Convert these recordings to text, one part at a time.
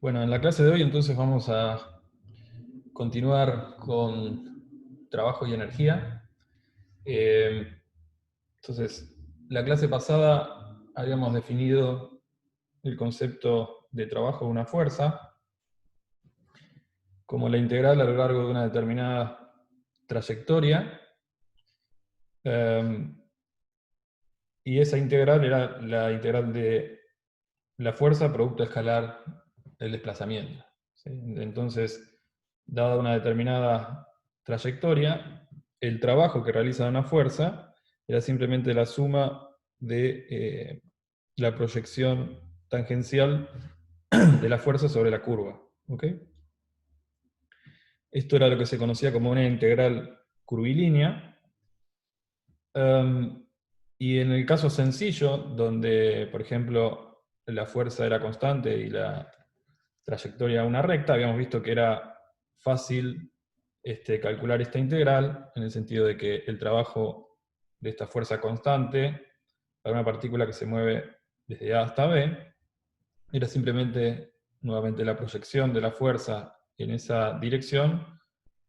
Bueno, en la clase de hoy entonces vamos a continuar con trabajo y energía. Entonces, la clase pasada habíamos definido el concepto de trabajo de una fuerza como la integral a lo largo de una determinada trayectoria, y esa integral era la integral de la fuerza producto escalar del desplazamiento, ¿sí? Entonces, dada una determinada trayectoria, el trabajo que realiza una fuerza era simplemente la suma de la proyección tangencial de la fuerza sobre la curva. ¿Ok? Esto era lo que se conocía como una integral curvilínea. Y en el caso sencillo, donde, por ejemplo, la fuerza era constante y la trayectoria una recta, habíamos visto que era fácil calcular esta integral, en el sentido de que el trabajo de esta fuerza constante para una partícula que se mueve desde A hasta B, era simplemente, nuevamente, la proyección de la fuerza en esa dirección,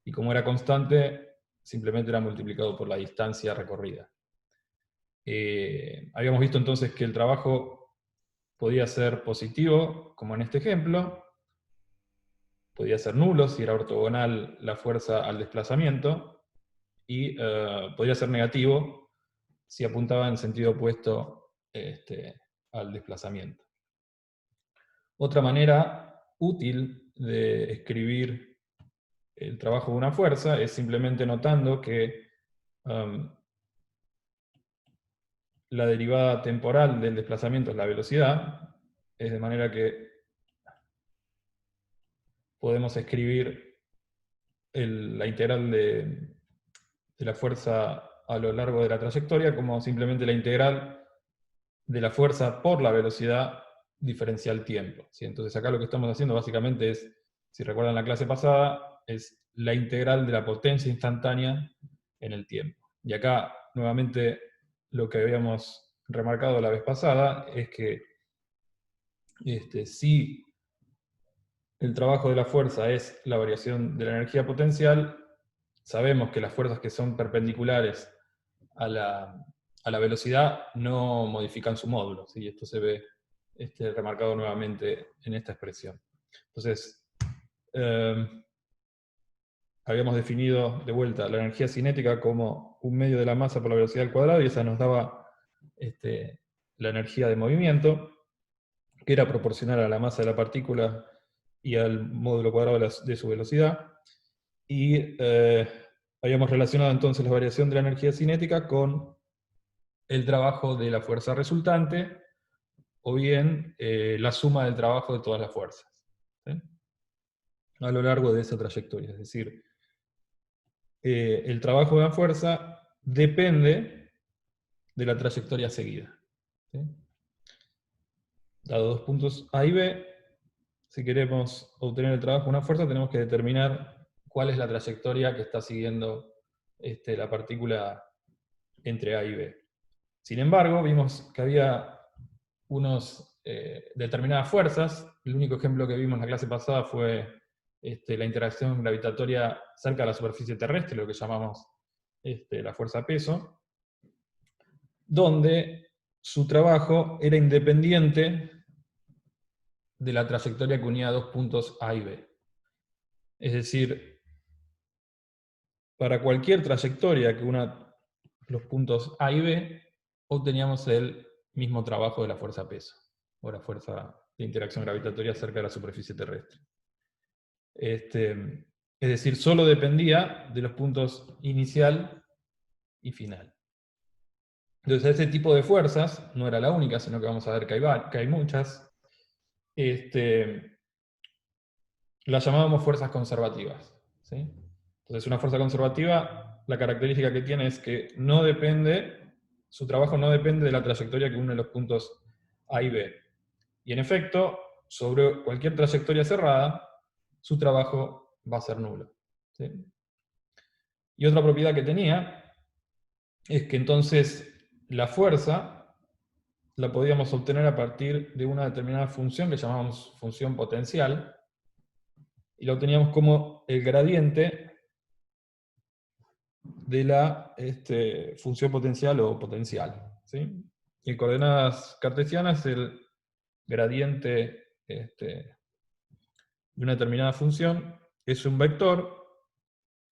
y como era constante, simplemente era multiplicado por la distancia recorrida. Habíamos visto entonces que el trabajo podía ser positivo, como en este ejemplo, podía ser nulo si era ortogonal la fuerza al desplazamiento, y podía ser negativo si apuntaba en sentido opuesto al desplazamiento. Otra manera útil de escribir el trabajo de una fuerza es simplemente notando que la derivada temporal del desplazamiento es la velocidad, es de manera que podemos escribir la integral de la fuerza a lo largo de la trayectoria como simplemente la integral de la fuerza por la velocidad diferencial tiempo, ¿sí? Entonces acá lo que estamos haciendo básicamente es, si recuerdan la clase pasada, es la integral de la potencia instantánea en el tiempo. Y acá, nuevamente, lo que habíamos remarcado la vez pasada es que si el trabajo de la fuerza es la variación de la energía potencial, sabemos que las fuerzas que son perpendiculares a la velocidad no modifican su módulo, ¿sí? Esto se ve remarcado nuevamente en esta expresión. Entonces, habíamos definido de vuelta la energía cinética como un medio de la masa por la velocidad al cuadrado, y esa nos daba la energía de movimiento, que era proporcional a la masa de la partícula y al módulo cuadrado de su velocidad. Y habíamos relacionado entonces la variación de la energía cinética con el trabajo de la fuerza resultante, o bien la suma del trabajo de todas las fuerzas, ¿sí? A lo largo de esa trayectoria. Es decir, el trabajo de la fuerza depende de la trayectoria seguida, ¿sí? Dado dos puntos A y B, si queremos obtener el trabajo de una fuerza, tenemos que determinar cuál es la trayectoria que está siguiendo la partícula entre A y B. Sin embargo, vimos que había determinadas fuerzas. El único ejemplo que vimos en la clase pasada fue la interacción gravitatoria cerca de la superficie terrestre, lo que llamamos la fuerza peso, donde su trabajo era independiente de la trayectoria que unía dos puntos A y B. Es decir, para cualquier trayectoria que una los puntos A y B, obteníamos el mismo trabajo de la fuerza peso, o la fuerza de interacción gravitatoria cerca de la superficie terrestre. Es decir, solo dependía de los puntos inicial y final. Entonces, ese tipo de fuerzas, no era la única, sino que vamos a ver que hay muchas, las llamábamos fuerzas conservativas, ¿sí? Entonces, una fuerza conservativa, la característica que tiene es que su trabajo no depende de la trayectoria que une los puntos A y B. Y en efecto, sobre cualquier trayectoria cerrada, su trabajo va a ser nulo, ¿sí? Y otra propiedad que tenía es que entonces la fuerza la podíamos obtener a partir de una determinada función que llamamos función potencial, y la obteníamos como el gradiente de la función potencial o potencial. ¿Sí? Y en coordenadas cartesianas el gradiente de una determinada función es un vector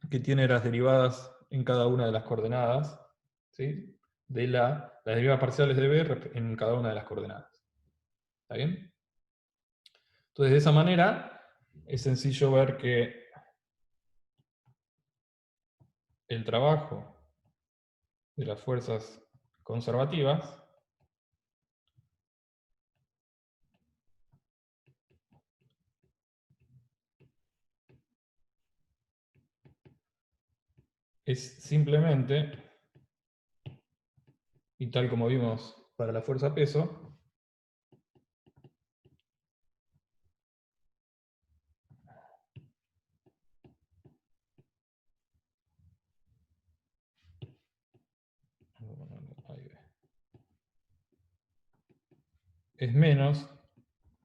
que tiene las derivadas en cada una de las coordenadas, ¿sí? Las derivadas parciales de b en cada una de las coordenadas. ¿Está bien? Entonces, de esa manera, es sencillo ver que el trabajo de las fuerzas conservativas es simplemente, y tal como vimos para la fuerza peso, es menos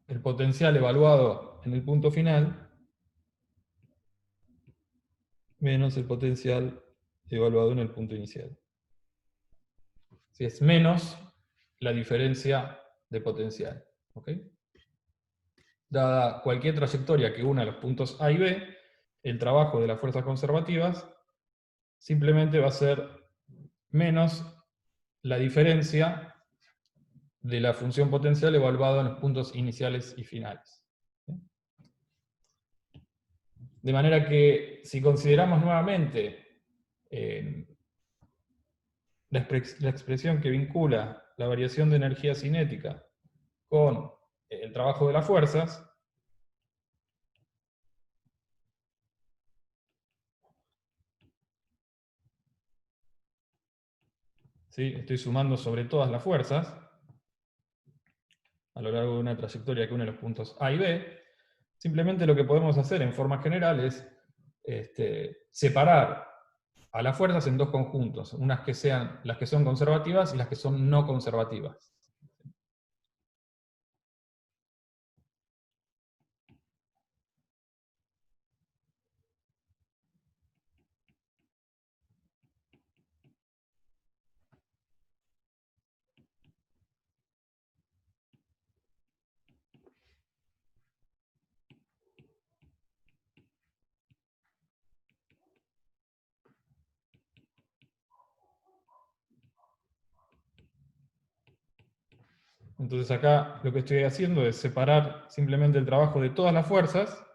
el potencial evaluado en el punto final menos el potencial evaluado en el punto inicial. Si es menos la diferencia de potencial. ¿Ok? Dada cualquier trayectoria que una los puntos A y B, el trabajo de las fuerzas conservativas simplemente va a ser menos la diferencia de la función potencial evaluada en los puntos iniciales y finales. De manera que, si consideramos nuevamente la expresión que vincula la variación de energía cinética con el trabajo de las fuerzas, ¿sí? Estoy sumando sobre todas las fuerzas a lo largo de una trayectoria que une los puntos A y B. Simplemente lo que podemos hacer en forma general es separar a las fuerzas en dos conjuntos, unas que sean las que son conservativas y las que son no conservativas. Entonces acá lo que estoy haciendo es separar simplemente el trabajo de todas las fuerzas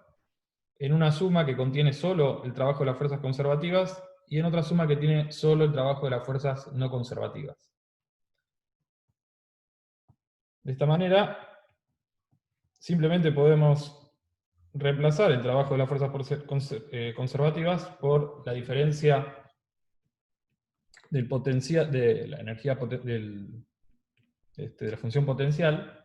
en una suma que contiene solo el trabajo de las fuerzas conservativas y en otra suma que tiene solo el trabajo de las fuerzas no conservativas. De esta manera, simplemente podemos reemplazar el trabajo de las fuerzas conservativas por la diferencia del potencial, de la energía de la función potencial,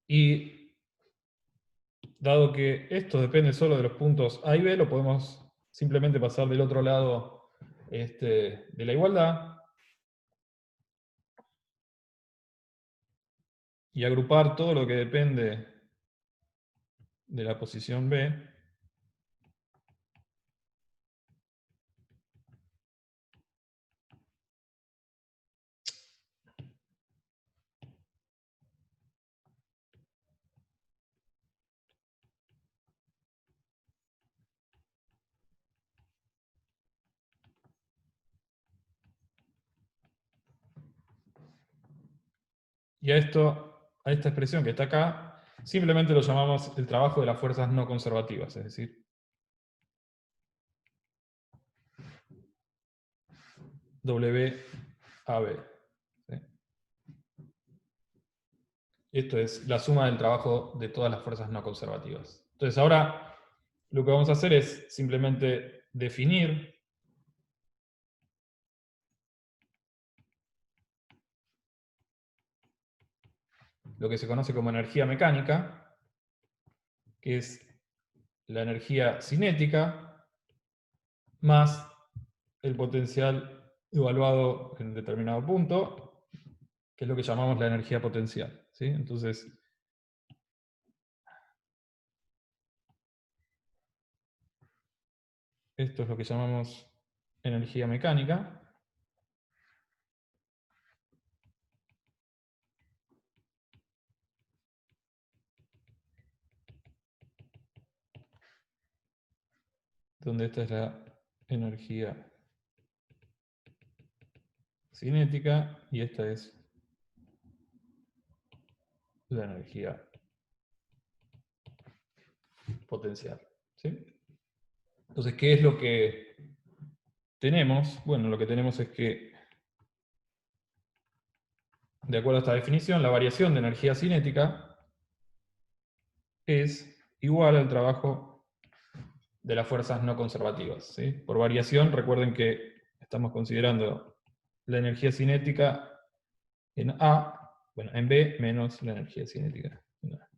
y dado que esto depende solo de los puntos A y B, lo podemos simplemente pasar del otro lado de la igualdad y agrupar todo lo que depende de la posición B. Y a esta expresión que está acá, simplemente lo llamamos el trabajo de las fuerzas no conservativas, es decir, WAB. ¿Sí? Esto es la suma del trabajo de todas las fuerzas no conservativas. Entonces ahora lo que vamos a hacer es simplemente definir lo que se conoce como energía mecánica, que es la energía cinética más el potencial evaluado en determinado punto, que es lo que llamamos la energía potencial, ¿sí? Entonces, esto es lo que llamamos energía mecánica. Donde esta es la energía cinética y esta es la energía potencial, ¿sí? Entonces, ¿qué es lo que tenemos? Bueno, lo que tenemos es que, de acuerdo a esta definición, la variación de energía cinética es igual al trabajo de las fuerzas no conservativas, ¿sí? Por variación, recuerden que estamos considerando la energía cinética en A, bueno, en B menos la energía cinética en A.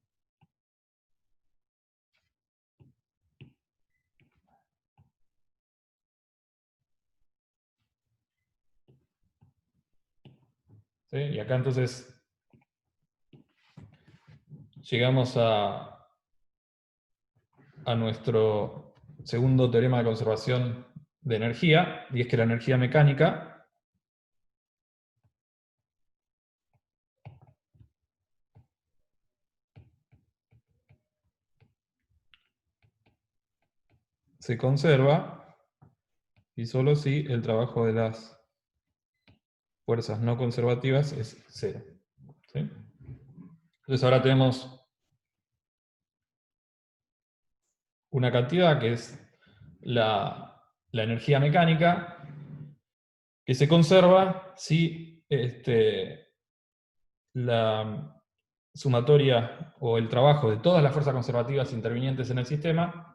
¿Sí? Y acá entonces llegamos a nuestro segundo teorema de conservación de energía, y es que la energía mecánica se conserva y solo si el trabajo de las fuerzas no conservativas es cero, ¿sí? Entonces ahora tenemos una cantidad que es la energía mecánica que se conserva si la sumatoria o el trabajo de todas las fuerzas conservativas intervinientes en el sistema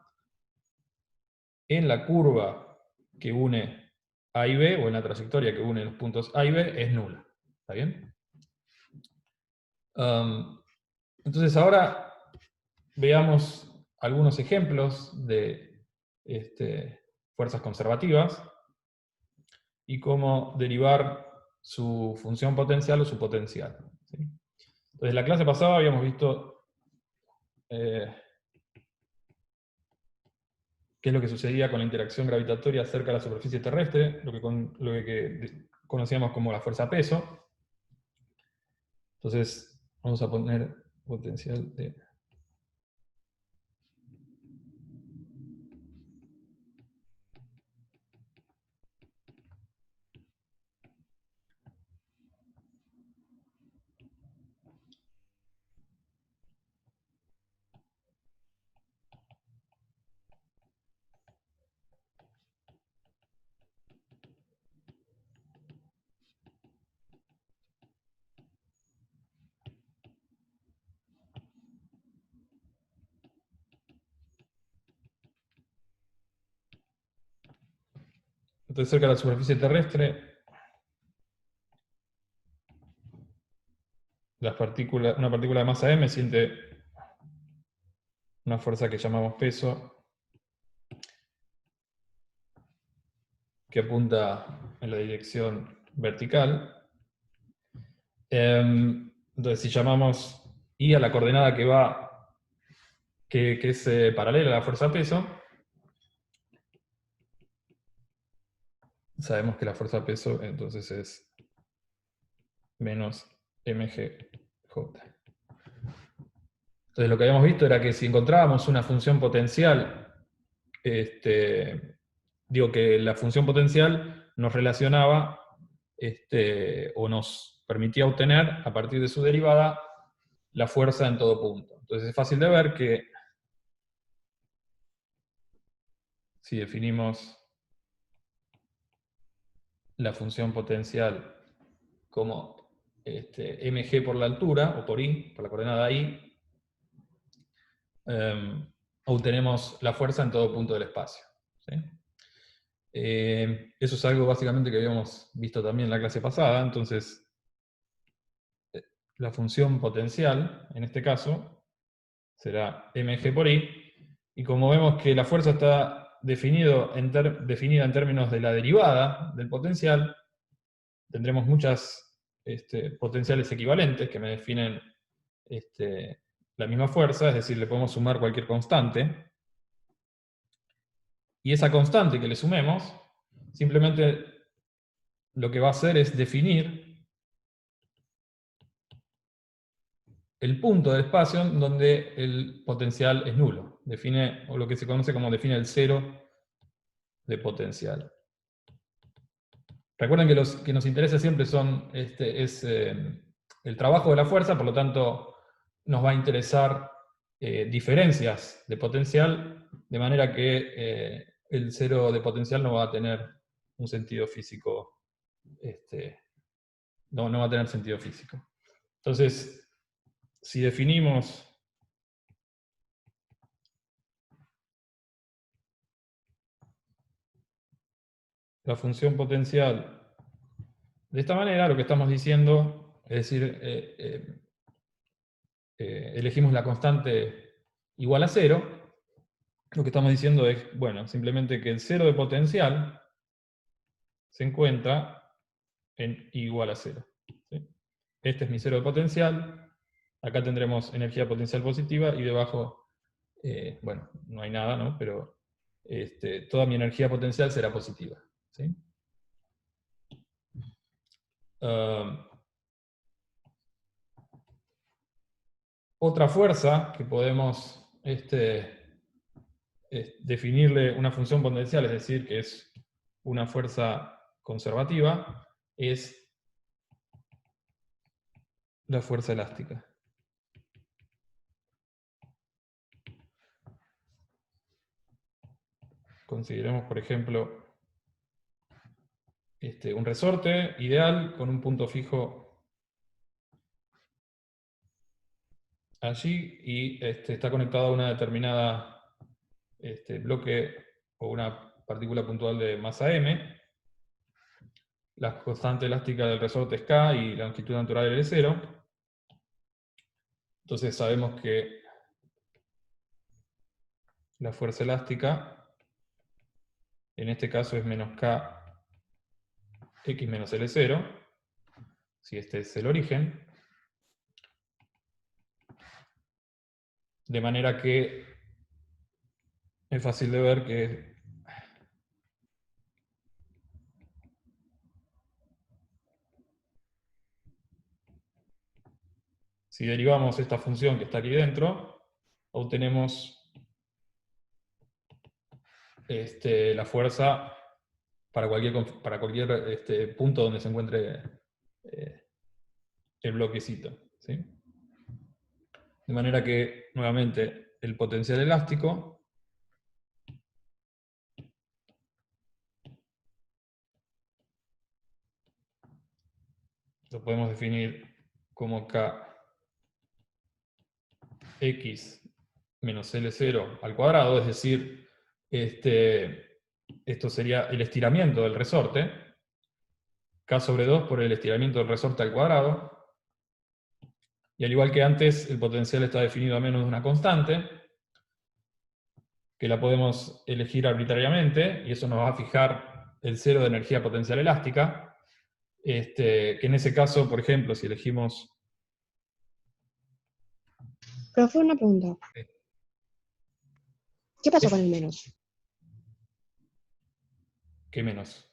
en la curva que une A y B, o en la trayectoria que une los puntos A y B, es nula. ¿Está bien? Entonces ahora veamos algunos ejemplos de fuerzas conservativas y cómo derivar su función potencial o su potencial, ¿sí? Entonces, en la clase pasada habíamos visto qué es lo que sucedía con la interacción gravitatoria cerca de la superficie terrestre, lo que conocíamos como la fuerza peso. Entonces, vamos a poner potencial de... Entonces, cerca de la superficie terrestre, una partícula de masa m siente una fuerza que llamamos peso, que apunta en la dirección vertical. Entonces, si llamamos I a la coordenada que es paralela a la fuerza peso, sabemos que la fuerza peso entonces es menos mgj. Entonces lo que habíamos visto era que si encontrábamos una función potencial, digo que la función potencial nos relacionaba o nos permitía obtener, a partir de su derivada, la fuerza en todo punto. Entonces es fácil de ver que si definimos la función potencial como mg por la altura, o por i, por la coordenada i, obtenemos la fuerza en todo punto del espacio. ¿Sí? Eso es algo básicamente que habíamos visto también en la clase pasada. Entonces, la función potencial, en este caso, será mg por i, y como vemos que la fuerza está definida en términos de la derivada del potencial, tendremos muchas potenciales equivalentes que me definen la misma fuerza, es decir, le podemos sumar cualquier constante, y esa constante que le sumemos, simplemente lo que va a hacer es definir el punto del espacio donde el potencial es nulo. Define, o lo que se conoce como define el cero de potencial. Recuerden que los que nos interesa siempre son el trabajo de la fuerza, por lo tanto nos va a interesar diferencias de potencial, de manera que el cero de potencial no va a tener un sentido físico, no va a tener sentido físico. Entonces, si definimos la función potencial de esta manera, lo que estamos diciendo, es decir, elegimos la constante igual a 0, lo que estamos diciendo es, bueno, simplemente que el cero de potencial se encuentra en igual a 0. ¿Sí? Este es mi cero de potencial, acá tendremos energía potencial positiva, y debajo, bueno, no hay nada, ¿no? Pero toda mi energía potencial será positiva. ¿Sí? Otra fuerza que podemos definirle una función potencial, es decir, que es una fuerza conservativa, es la fuerza elástica. Consideremos, por ejemplo, un resorte ideal con un punto fijo allí, y está conectado a una determinada bloque o una partícula puntual de masa m. La constante elástica del resorte es k y la longitud natural es 0. Entonces sabemos que la fuerza elástica en este caso es menos k x menos L0, si este es el origen. De manera que es fácil de ver que si derivamos esta función que está aquí dentro, obtenemos la fuerza para cualquier punto donde se encuentre el bloquecito. ¿Sí? De manera que, nuevamente, el potencial elástico lo podemos definir como kx menos L0 al cuadrado, es decir, esto sería el estiramiento del resorte, k sobre 2 por el estiramiento del resorte al cuadrado, y al igual que antes, el potencial está definido a menos de una constante, que la podemos elegir arbitrariamente, y eso nos va a fijar el cero de energía potencial elástica, que en ese caso, por ejemplo, si elegimos... Profe, una pregunta. ¿Qué pasó con el menos? ¿Qué menos?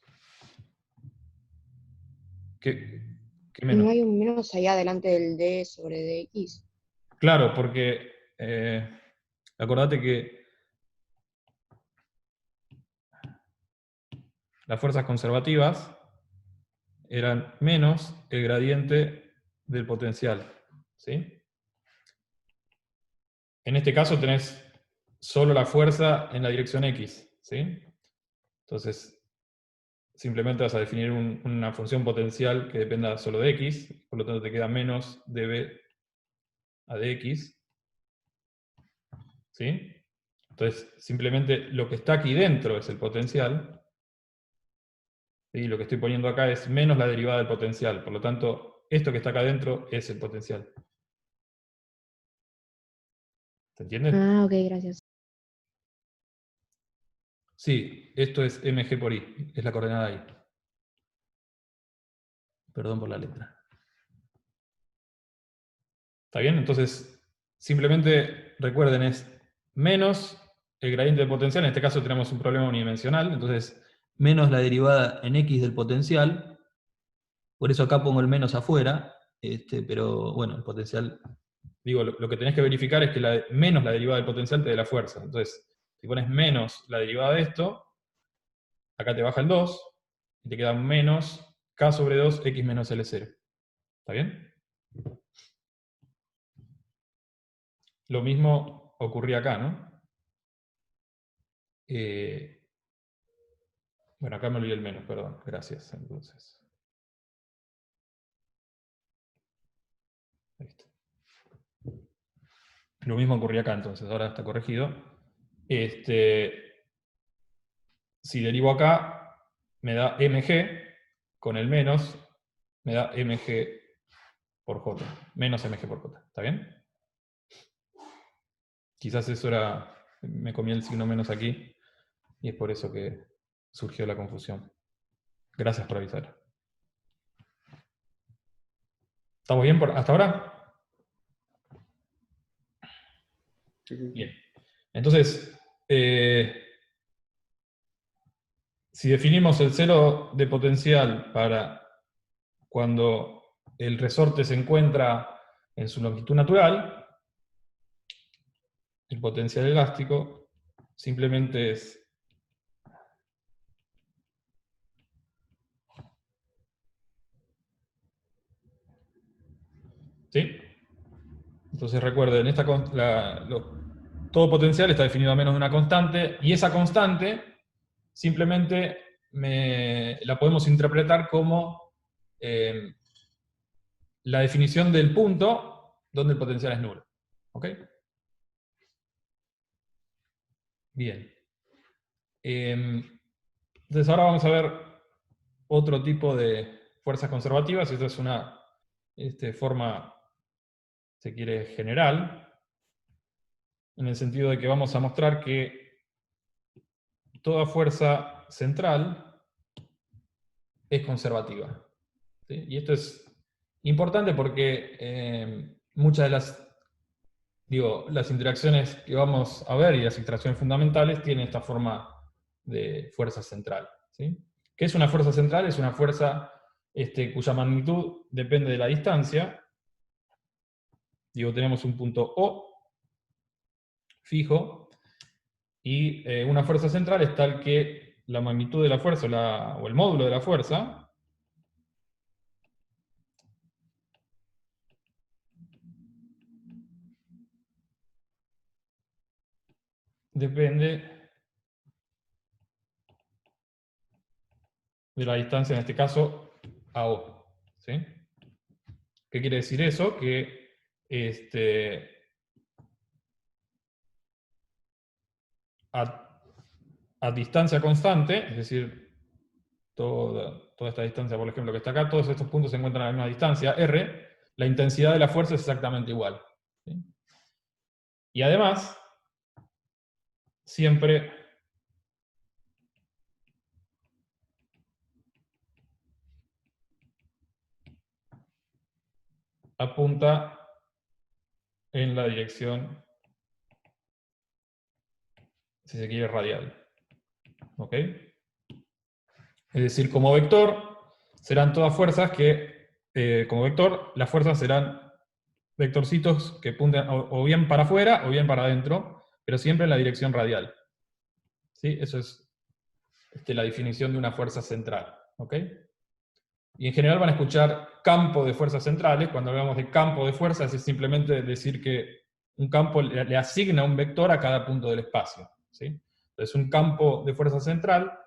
¿Qué menos? ¿No hay un menos ahí adelante del d sobre dx? Claro, porque acordate que las fuerzas conservativas eran menos el gradiente del potencial. ¿Sí? En este caso tenés solo la fuerza en la dirección X. ¿Sí? Entonces, simplemente vas a definir una función potencial que dependa solo de x, por lo tanto te queda menos db a dx. ¿Sí? Entonces, simplemente lo que está aquí dentro es el potencial, y lo que estoy poniendo acá es menos la derivada del potencial. Por lo tanto, esto que está acá dentro es el potencial. ¿Se entiende? Ah, ok, gracias. Sí, esto es mg por i, es la coordenada i. Perdón por la letra. ¿Está bien? Entonces, simplemente recuerden, es menos el gradiente de potencial, en este caso tenemos un problema unidimensional, entonces menos la derivada en x del potencial, por eso acá pongo el menos afuera, pero bueno, el potencial, digo, lo que tenés que verificar es que menos la derivada del potencial te dé la fuerza. Entonces, si pones menos la derivada de esto, acá te baja el 2, y te queda menos k sobre 2 x menos L0. ¿Está bien? Lo mismo ocurría acá, ¿no? Bueno, acá me olvidé el menos, perdón. Gracias, entonces. Ahí está. Lo mismo ocurría acá, entonces. Ahora está corregido. Si derivo acá, me da mg, con el menos, me da mg por j. Menos mg por j. ¿Está bien? Quizás eso era... Me comí el signo menos aquí, y es por eso que surgió la confusión. Gracias por avisar. ¿Estamos bien hasta ahora? Bien. Entonces, si definimos el cero de potencial para cuando el resorte se encuentra en su longitud natural, el potencial elástico simplemente es ¿sí? Entonces recuerden, todo potencial está definido a menos de una constante, y esa constante simplemente la podemos interpretar como la definición del punto donde el potencial es nulo. ¿Ok? Bien. Entonces ahora vamos a ver otro tipo de fuerzas conservativas, y esta es una forma, se quiere, general, en el sentido de que vamos a mostrar que toda fuerza central es conservativa. ¿Sí? Y esto es importante porque muchas de las interacciones que vamos a ver y las interacciones fundamentales tienen esta forma de fuerza central. ¿Sí? ¿Qué es una fuerza central? Es una fuerza cuya magnitud depende de la distancia. Tenemos un punto O fijo, y una fuerza central es tal que la magnitud de la fuerza o el módulo de la fuerza depende de la distancia, en este caso, a O. ¿Sí? ¿Qué quiere decir eso? Que a distancia constante, es decir, toda esta distancia, por ejemplo, que está acá, todos estos puntos se encuentran a la misma distancia, R, la intensidad de la fuerza es exactamente igual. ¿Sí? Y además, siempre apunta en la dirección, si se quiere, radial. ¿Ok? Es decir, como vector, serán todas fuerzas que, como vector, las fuerzas serán vectorcitos que apunten o bien para afuera o bien para adentro, pero siempre en la dirección radial. ¿Sí? Eso es la definición de una fuerza central. ¿Ok? Y en general van a escuchar campo de fuerzas centrales. Cuando hablamos de campo de fuerzas es simplemente decir que un campo le asigna un vector a cada punto del espacio. ¿Sí? Entonces un campo de fuerza central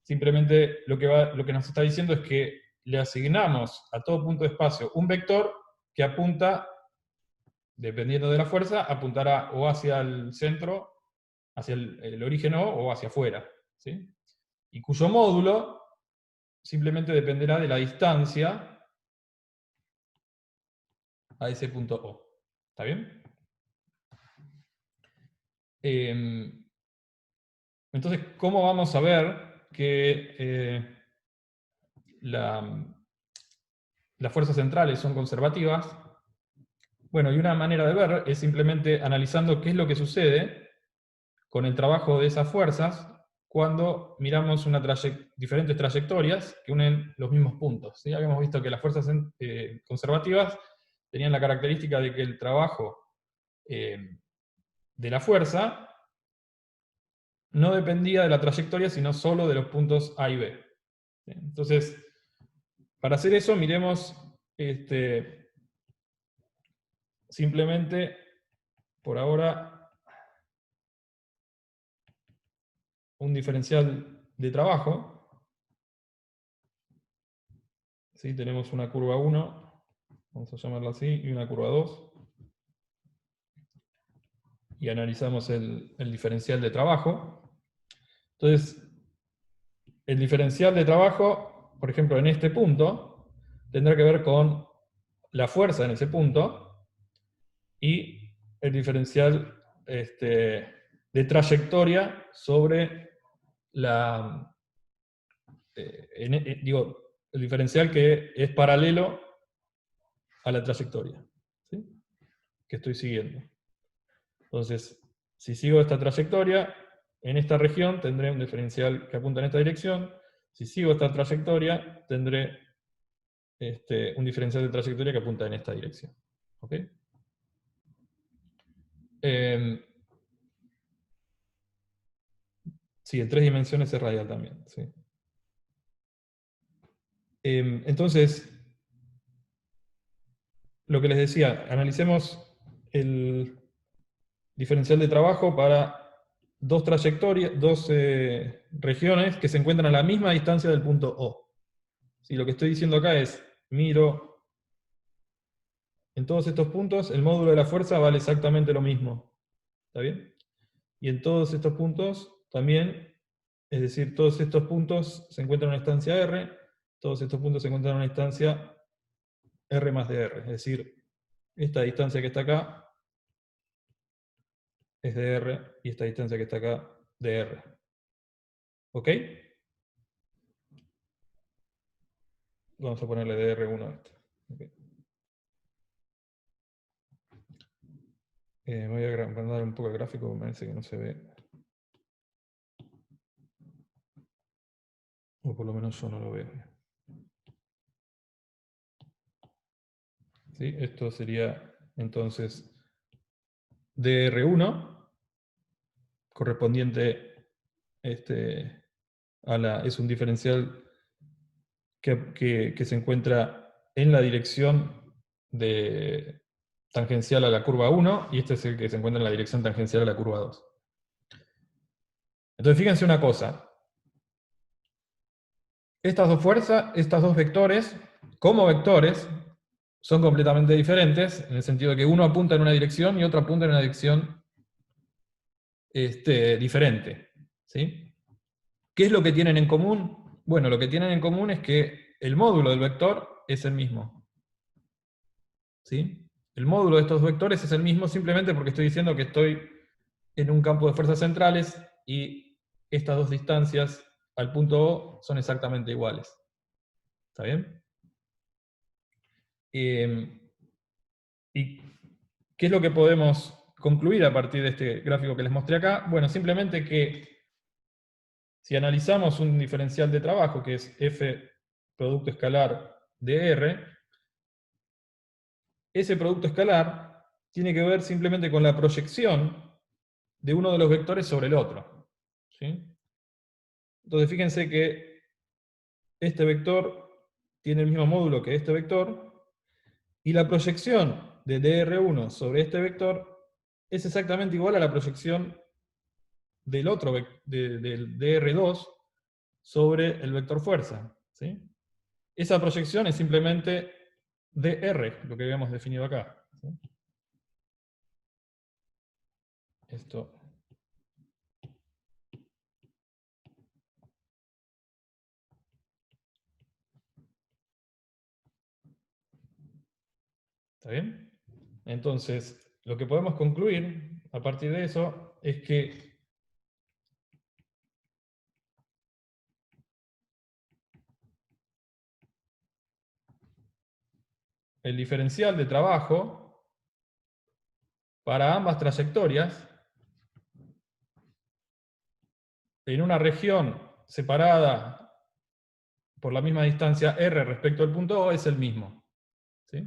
simplemente lo que nos está diciendo es que le asignamos a todo punto de espacio un vector que apunta, dependiendo de la fuerza, apuntará o hacia el centro, hacia el origen o hacia afuera, ¿sí? Y cuyo módulo simplemente dependerá de la distancia a ese punto O. ¿Está bien? Entonces, ¿cómo vamos a ver que las fuerzas centrales son conservativas? Bueno, y una manera de ver es simplemente analizando qué es lo que sucede con el trabajo de esas fuerzas cuando miramos diferentes trayectorias que unen los mismos puntos, ¿sí? Habíamos visto que las fuerzas conservativas tenían la característica de que el trabajo de la fuerza no dependía de la trayectoria, sino solo de los puntos A y B. Entonces, para hacer eso, miremos simplemente, por ahora, un diferencial de trabajo. ¿Sí? Tenemos una curva 1, vamos a llamarla así, y una curva 2. Y analizamos el diferencial de trabajo. Entonces, el diferencial de trabajo, por ejemplo, en este punto, tendrá que ver con la fuerza en ese punto y el diferencial de trayectoria sobre el diferencial que es paralelo a la trayectoria, ¿sí? Que estoy siguiendo. Entonces, si sigo esta trayectoria, en esta región tendré un diferencial que apunta en esta dirección. Si sigo esta trayectoria, tendré un diferencial de trayectoria que apunta en esta dirección. ¿Ok? Sí, en 3 dimensiones es radial también. Sí. Entonces, lo que les decía, analicemos el diferencial de trabajo para dos trayectorias, dos regiones que se encuentran a la misma distancia del punto O. ¿Sí? Lo que estoy diciendo acá es, miro en todos estos puntos, el módulo de la fuerza vale exactamente lo mismo. ¿Está bien? Y en todos estos puntos también, es decir, todos estos puntos se encuentran en una instancia R, todos estos puntos se encuentran en una instancia R más de R. Es decir, esta distancia que está acá es de R, y esta distancia que está acá de R. ¿Ok? Vamos a ponerle de R1 a esto. Okay. Voy a agrandar un poco el gráfico, me parece que no se ve. O por lo menos yo no lo veo. ¿Sí? Esto sería entonces DR1, correspondiente es un diferencial que se encuentra en la dirección tangencial a la curva 1, y este es el que se encuentra en la dirección tangencial a la curva 2. Entonces fíjense una cosa. Estas dos fuerzas, estos dos vectores, como vectores, son completamente diferentes, en el sentido de que uno apunta en una dirección y otro apunta en una dirección diferente. ¿Sí? ¿Qué es lo que tienen en común? Bueno, lo que tienen en común es que el módulo del vector es el mismo. ¿Sí? El módulo de estos vectores es el mismo simplemente porque estoy diciendo que estoy en un campo de fuerzas centrales y estas dos distancias al punto O son exactamente iguales. ¿Está bien? ¿Y qué es lo que podemos concluir a partir de este gráfico que les mostré acá? Bueno, simplemente que si analizamos un diferencial de trabajo, que es F producto escalar de R, ese producto escalar tiene que ver simplemente con la proyección de uno de los vectores sobre el otro. ¿Sí? Entonces fíjense que este vector tiene el mismo módulo que este vector, y la proyección de DR1 sobre este vector es exactamente igual a la proyección del otro, del DR2 sobre el vector fuerza, ¿sí? Esa proyección es simplemente dr, lo que habíamos definido acá, ¿sí? Esto. ¿Está bien? Entonces, lo que podemos concluir a partir de eso es que el diferencial de trabajo para ambas trayectorias en una región separada por la misma distancia r respecto al punto O es el mismo, ¿sí?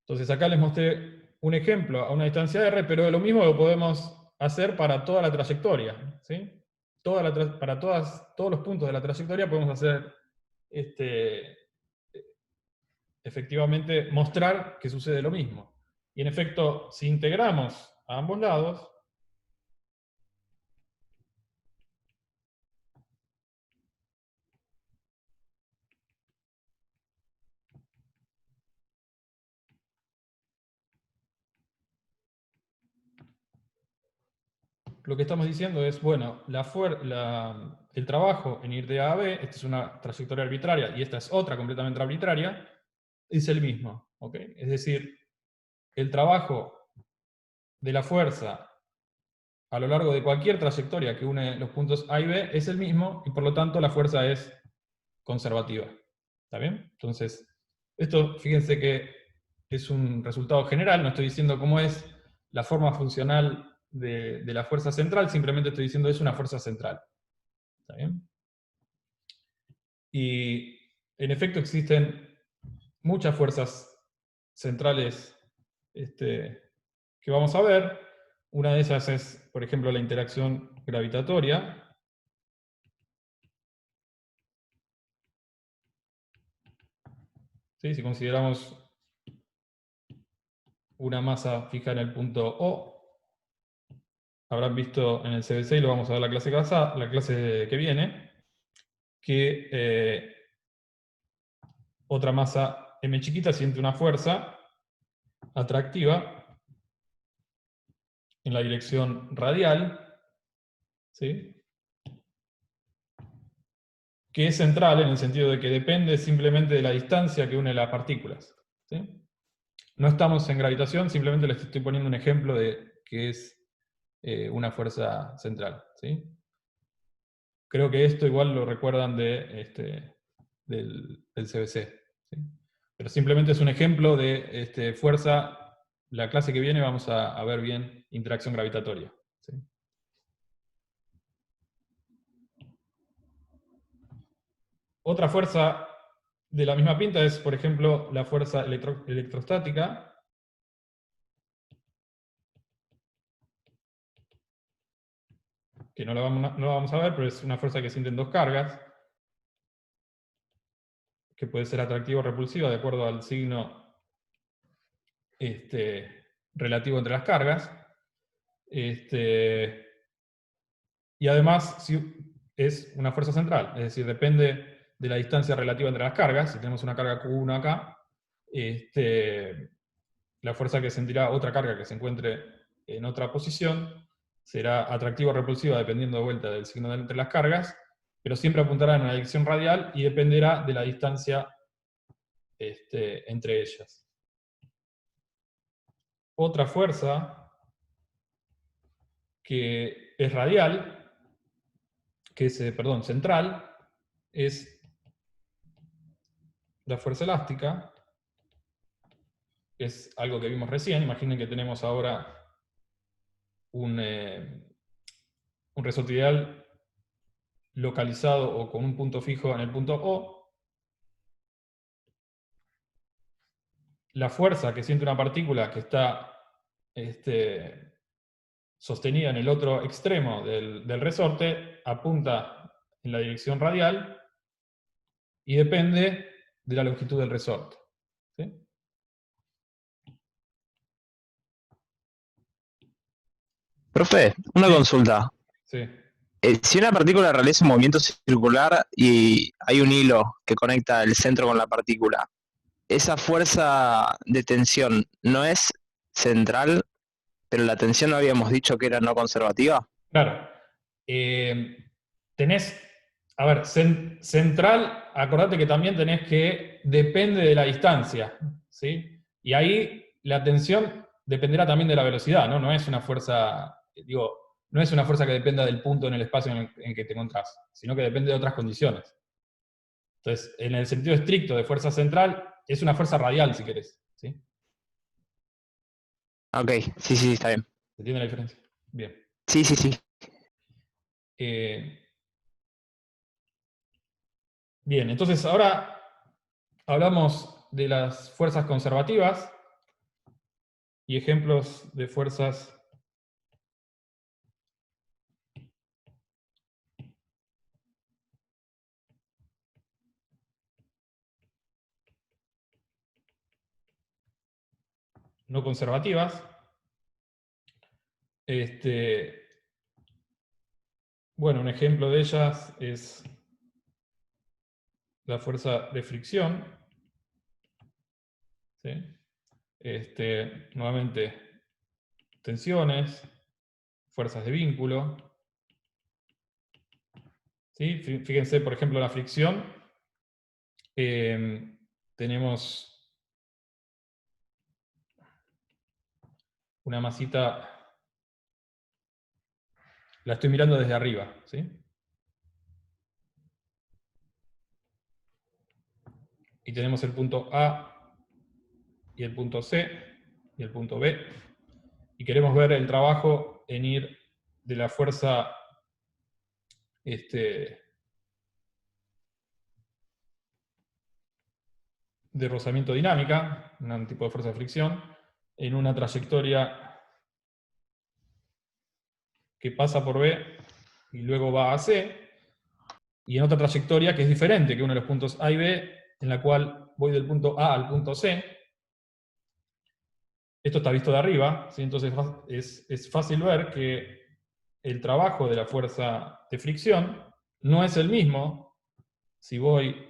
Entonces acá les mostré un ejemplo a una distancia r, pero lo mismo lo podemos hacer para toda la trayectoria, ¿sí? Para todos los puntos de la trayectoria podemos hacer efectivamente mostrar que sucede lo mismo. Y en efecto, si integramos a ambos lados, lo que estamos diciendo es, bueno, el trabajo en ir de A a B, esta es una trayectoria arbitraria y esta es otra completamente arbitraria, es el mismo, ¿ok? Es decir, el trabajo de la fuerza a lo largo de cualquier trayectoria que une los puntos A y B es el mismo, y por lo tanto la fuerza es conservativa. ¿Está bien? Entonces, esto, fíjense que es un resultado general, no estoy diciendo cómo es la forma funcional de la fuerza central, simplemente estoy diciendo es una fuerza central. ¿Está bien? Y en efecto existen muchas fuerzas centrales que vamos a ver. Una de esas es, por ejemplo, la interacción gravitatoria. ¿Sí? Si consideramos una masa fija en el punto O, habrán visto en el CBC, y lo vamos a ver la clase que viene, que otra masa m chiquita siente una fuerza atractiva en la dirección radial, ¿sí? Que es central en el sentido de que depende simplemente de la distancia que une las partículas, ¿sí? No estamos en gravitación, simplemente les estoy poniendo un ejemplo de que es una fuerza central, ¿sí? Creo que esto igual lo recuerdan del CBC, ¿sí? Pero simplemente es un ejemplo de fuerza. La clase que viene vamos a ver bien interacción gravitatoria, ¿sí? Otra fuerza de la misma pinta es, por ejemplo, la fuerza electrostática, que no la vamos a ver, pero es una fuerza que sienten dos cargas, que puede ser atractiva o repulsiva de acuerdo al signo relativo entre las cargas. Y además es una fuerza central, es decir, depende de la distancia relativa entre las cargas. Si tenemos una carga Q1 acá, la fuerza que sentirá otra carga que se encuentre en otra posición será atractiva o repulsiva dependiendo de vuelta del signo entre las cargas, pero siempre apuntará en una dirección radial y dependerá de la distancia entre ellas. Otra fuerza que es radial, que es, central, es la fuerza elástica, que es algo que vimos recién. Imaginen que tenemos ahora un resorte ideal localizado o con un punto fijo en el punto O. La fuerza que siente una partícula que está sostenida en el otro extremo del resorte apunta en la dirección radial y depende de la longitud del resorte, ¿sí? Profe, una Sí, consulta. sí. Si una partícula realiza un movimiento circular y hay un hilo que conecta el centro con la partícula, esa fuerza de tensión no es central, pero la tensión no habíamos dicho que era no conservativa. Claro. Tenés, a ver, central, acordate que también tenés que depende de la distancia, ¿sí? Y ahí la tensión dependerá también de la velocidad, ¿no? No es una fuerza, digo, no es una fuerza que dependa del punto en el espacio en que te encontrás, sino que depende de otras condiciones. Entonces, en el sentido estricto de fuerza central, es una fuerza radial, si querés, ¿sí? Ok, sí, sí, está bien. ¿Se entiende la diferencia? Bien. Sí, sí, sí. Bien, entonces ahora hablamos de las fuerzas conservativas y ejemplos de fuerzas no conservativas. Bueno, un ejemplo de ellas es la fuerza de fricción, ¿sí? Nuevamente, tensiones, fuerzas de vínculo, ¿sí? Fíjense, por ejemplo, la fricción. Tenemos una masita, la estoy mirando desde arriba, ¿sí? Y tenemos el punto A y el punto C y el punto B. Y queremos ver el trabajo en ir de la fuerza de rozamiento dinámica, un tipo de fuerza de fricción, en una trayectoria que pasa por B y luego va a C, y en otra trayectoria que es diferente, que uno de los puntos A y B, en la cual voy del punto A al punto C. Esto está visto de arriba, ¿sí? Entonces es fácil ver que el trabajo de la fuerza de fricción no es el mismo si voy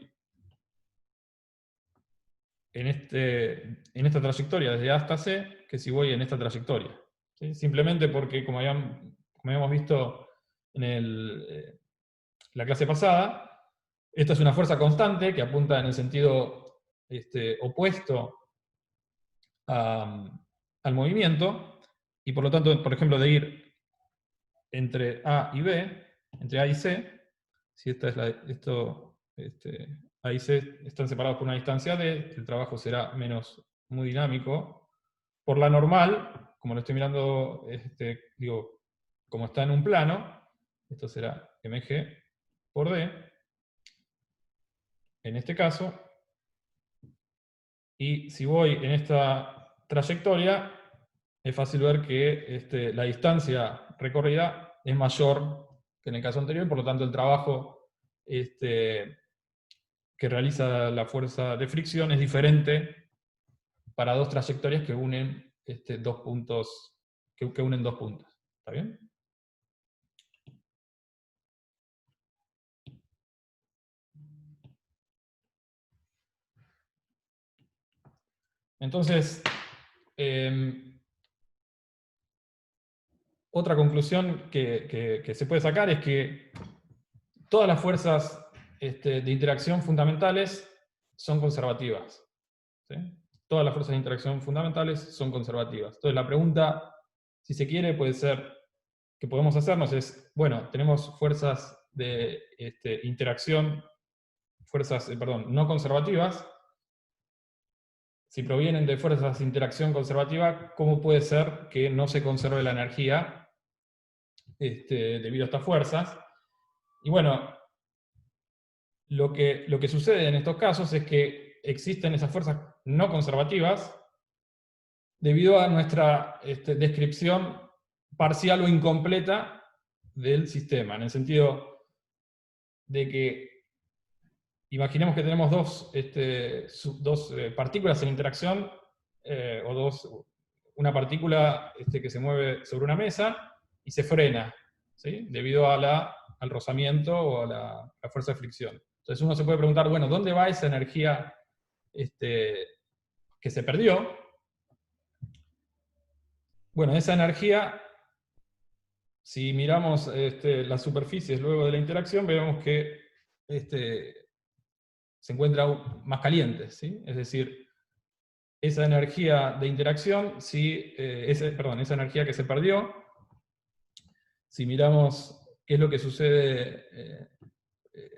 en esta trayectoria desde A hasta C que si voy en esta trayectoria, ¿sí? Simplemente porque, como habíamos visto en la clase pasada, esta es una fuerza constante que apunta en el sentido opuesto al movimiento, y por lo tanto, por ejemplo, de ir entre A y B, entre A y C, si esta es A y C están separados por una distancia D, el trabajo será menos muy dinámico. Por la normal, como lo estoy mirando, digo, como está en un plano, esto será mg por D, en este caso, y si voy en esta trayectoria, es fácil ver que la distancia recorrida es mayor que en el caso anterior, por lo tanto el trabajo que realiza la fuerza de fricción es diferente para dos trayectorias que unen dos puntos, que unen dos puntos. ¿Está bien? Entonces, otra conclusión que se puede sacar es que todas las fuerzas de interacción fundamentales son conservativas, ¿sí? Todas las fuerzas de interacción fundamentales son conservativas. Entonces la pregunta, si se quiere, puede ser, que podemos hacernos es, bueno, tenemos fuerzas de interacción, no conservativas. Si provienen de fuerzas de interacción conservativa, ¿cómo puede ser que no se conserve la energía debido a estas fuerzas? Y bueno, lo que sucede en estos casos es que existen esas fuerzas no conservativas debido a nuestra descripción parcial o incompleta del sistema, en el sentido de que imaginemos que tenemos dos partículas en interacción, una partícula que se mueve sobre una mesa y se frena, ¿sí? Debido a la al rozamiento o a la fuerza de fricción. Entonces uno se puede preguntar, bueno, ¿dónde va esa energía que se perdió? Bueno, esa energía, si miramos las superficies luego de la interacción, vemos que se encuentra más caliente, ¿sí? Es decir, esa energía de interacción, esa energía que se perdió, si miramos qué es lo que sucede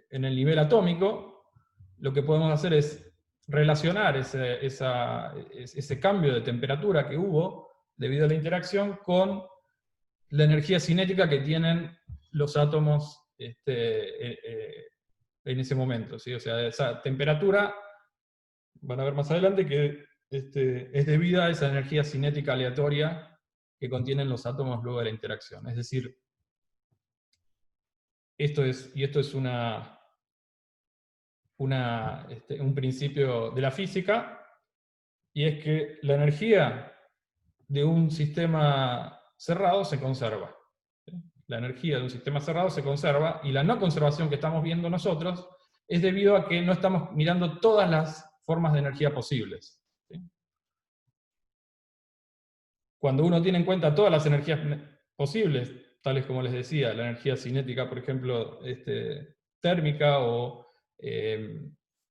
en el nivel atómico, lo que podemos hacer es relacionar ese cambio de temperatura que hubo debido a la interacción con la energía cinética que tienen los átomos en ese momento, ¿sí? O sea, esa temperatura, van a ver más adelante, que es debida a esa energía cinética aleatoria que contienen los átomos luego de la interacción. Es decir, esto es un principio de la física, y es que la energía de un sistema cerrado se conserva. ¿Sí? La energía de un sistema cerrado se conserva, y la no conservación que estamos viendo nosotros es debido a que no estamos mirando todas las formas de energía posibles. ¿Sí? Cuando uno tiene en cuenta todas las energías posibles, tales como les decía, la energía cinética, por ejemplo, térmica, o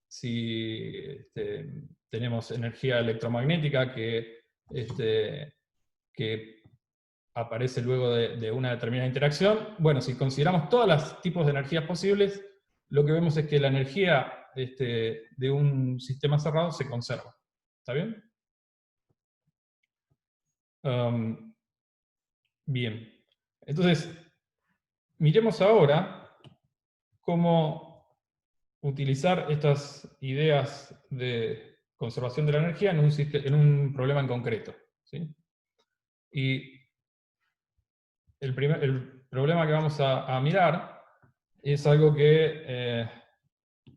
si tenemos energía electromagnética que aparece luego de una determinada interacción. Bueno, si consideramos todos los tipos de energías posibles, lo que vemos es que la energía de un sistema cerrado se conserva. ¿Está bien? Bien. Entonces, miremos ahora cómo utilizar estas ideas de conservación de la energía en un problema en concreto, ¿sí? Y el problema que vamos a mirar es algo que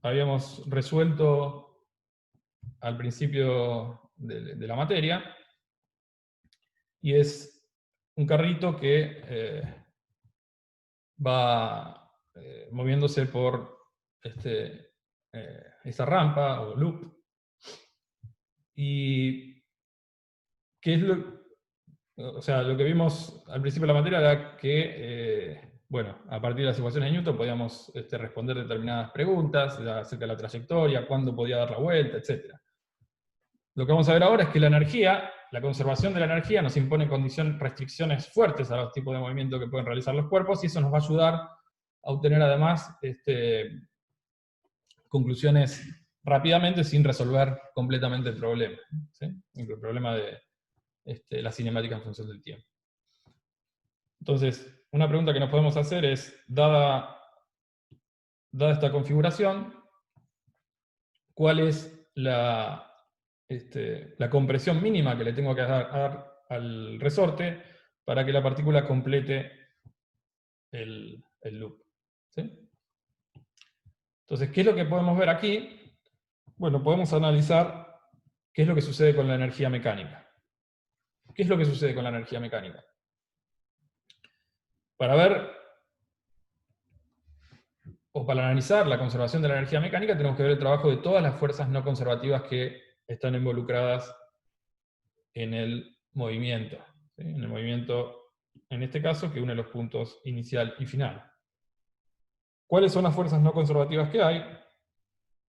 habíamos resuelto al principio de la materia, y es un carrito que va moviéndose por esa rampa o loop. Y ¿qué es lo que vimos al principio de la materia era que, bueno, a partir de las ecuaciones de Newton podíamos responder determinadas preguntas acerca de la trayectoria, cuándo podía dar la vuelta, etc. Lo que vamos a ver ahora es que la conservación de la energía nos impone restricciones fuertes a los tipos de movimiento que pueden realizar los cuerpos, y eso nos va a ayudar a obtener además conclusiones rápidamente sin resolver completamente el problema, ¿sí? El problema de la cinemática en función del tiempo. Entonces, una pregunta que nos podemos hacer es, dada esta configuración, ¿cuál es la compresión mínima que le tengo que dar al resorte para que la partícula complete el loop? ¿Sí? Entonces, ¿qué es lo que podemos ver aquí? Bueno, podemos analizar qué es lo que sucede con la energía mecánica. ¿Qué es lo que sucede con la energía mecánica? Para ver, o para analizar la conservación de la energía mecánica, tenemos que ver el trabajo de todas las fuerzas no conservativas que están involucradas en el movimiento. ¿Sí? En el movimiento, en este caso, que une los puntos inicial y final. ¿Cuáles son las fuerzas no conservativas que hay?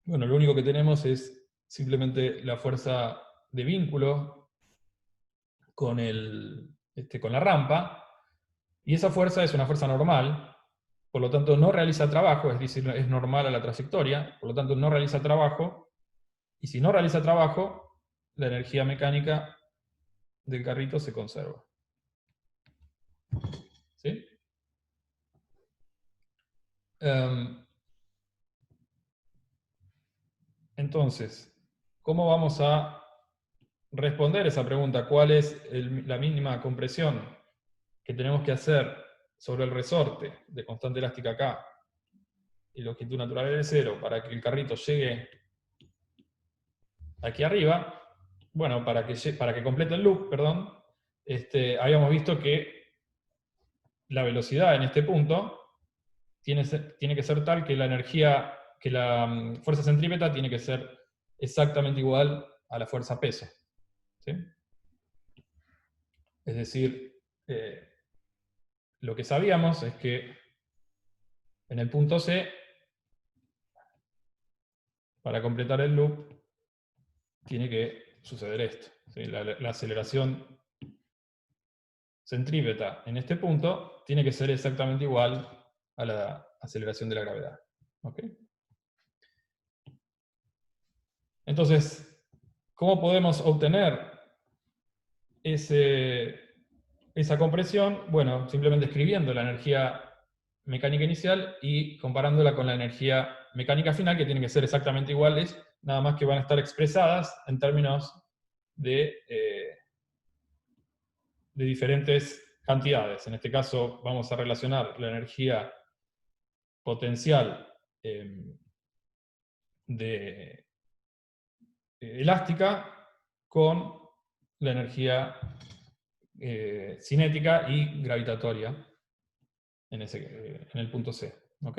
Bueno, lo único que tenemos es simplemente la fuerza de vínculo con la rampa, y esa fuerza es una fuerza normal, por lo tanto no realiza trabajo, es decir, es normal a la trayectoria, por lo tanto no realiza trabajo, y si no realiza trabajo, la energía mecánica del carrito se conserva. ¿Sí? Entonces, ¿cómo vamos a responder esa pregunta? ¿Cuál es la mínima compresión que tenemos que hacer sobre el resorte de constante elástica K y longitud natural de 0 para que el carrito llegue aquí arriba? Bueno, para que complete el loop, perdón, habíamos visto que la velocidad en este punto tiene que ser tal que la energía, que la fuerza centrípeta tiene que ser exactamente igual a la fuerza peso. ¿Sí? Es decir, lo que sabíamos es que en el punto C, para completar el loop, tiene que suceder esto. ¿Sí? La aceleración centrípeta en este punto tiene que ser exactamente igual a la aceleración de la gravedad. ¿Ok? Entonces, ¿cómo podemos obtener esa compresión? Bueno, simplemente escribiendo la energía mecánica inicial y comparándola con la energía mecánica final, que tienen que ser exactamente iguales, nada más que van a estar expresadas en términos de diferentes cantidades. En este caso vamos a relacionar la energía potencial elástica con la energía cinética y gravitatoria en el punto C. ¿Ok?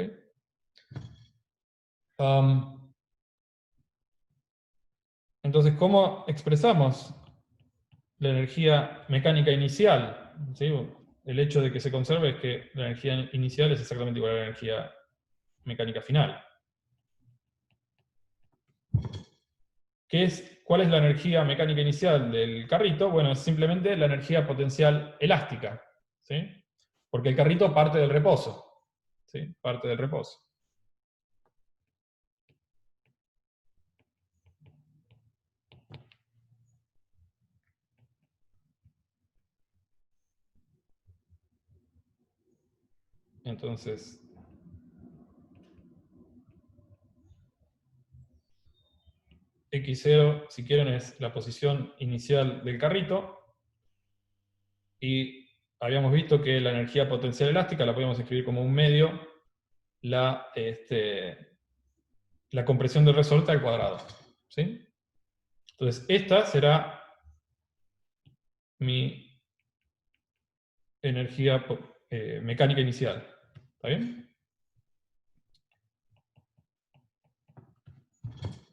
Entonces, ¿cómo expresamos la energía mecánica inicial? ¿Sí? El hecho de que se conserve es que la energía inicial es exactamente igual a la energía mecánica final. ¿Cuál es la energía mecánica inicial del carrito? Bueno, es simplemente la energía potencial elástica, ¿sí? Porque el carrito parte del reposo, ¿sí? Parte del reposo. Entonces, X0, si quieren, es la posición inicial del carrito, y habíamos visto que la energía potencial elástica la podíamos escribir como un medio, la compresión del resorte al cuadrado, ¿sí? Entonces, esta será mi energía mecánica inicial. ¿Está bien?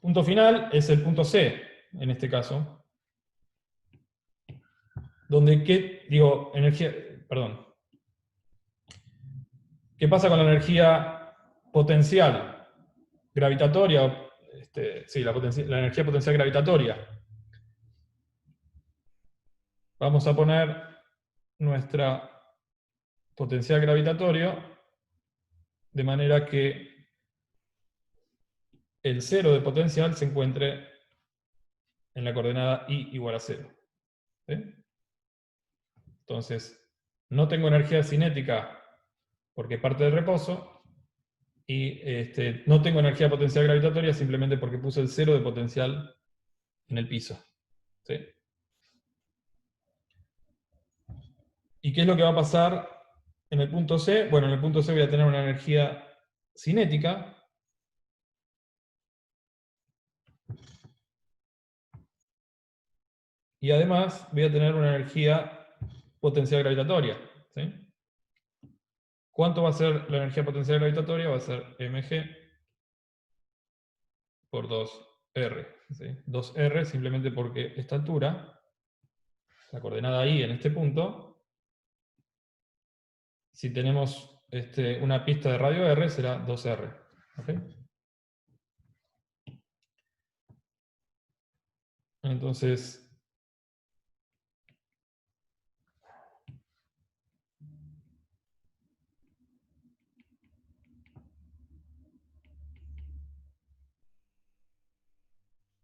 Punto final es el punto C, en este caso, donde, ¿qué pasa con la energía potencial gravitatoria? La energía potencial gravitatoria. Vamos a poner nuestra potencial gravitatorio de manera que el cero de potencial se encuentre en la coordenada i igual a 0. ¿Sí? Entonces, no tengo energía cinética porque parte del reposo, y no tengo energía potencial gravitatoria simplemente porque puse el cero de potencial en el piso. ¿Sí? ¿Y qué es lo que va a pasar en el punto C? Bueno, en el punto C voy a tener una energía cinética, y además voy a tener una energía potencial gravitatoria. ¿Sí? ¿Cuánto va a ser la energía potencial gravitatoria? Va a ser mg por 2r. ¿Sí? 2r simplemente porque esta altura, la coordenada i en este punto, si tenemos una pista de radio r, será 2r. ¿Okay? Entonces,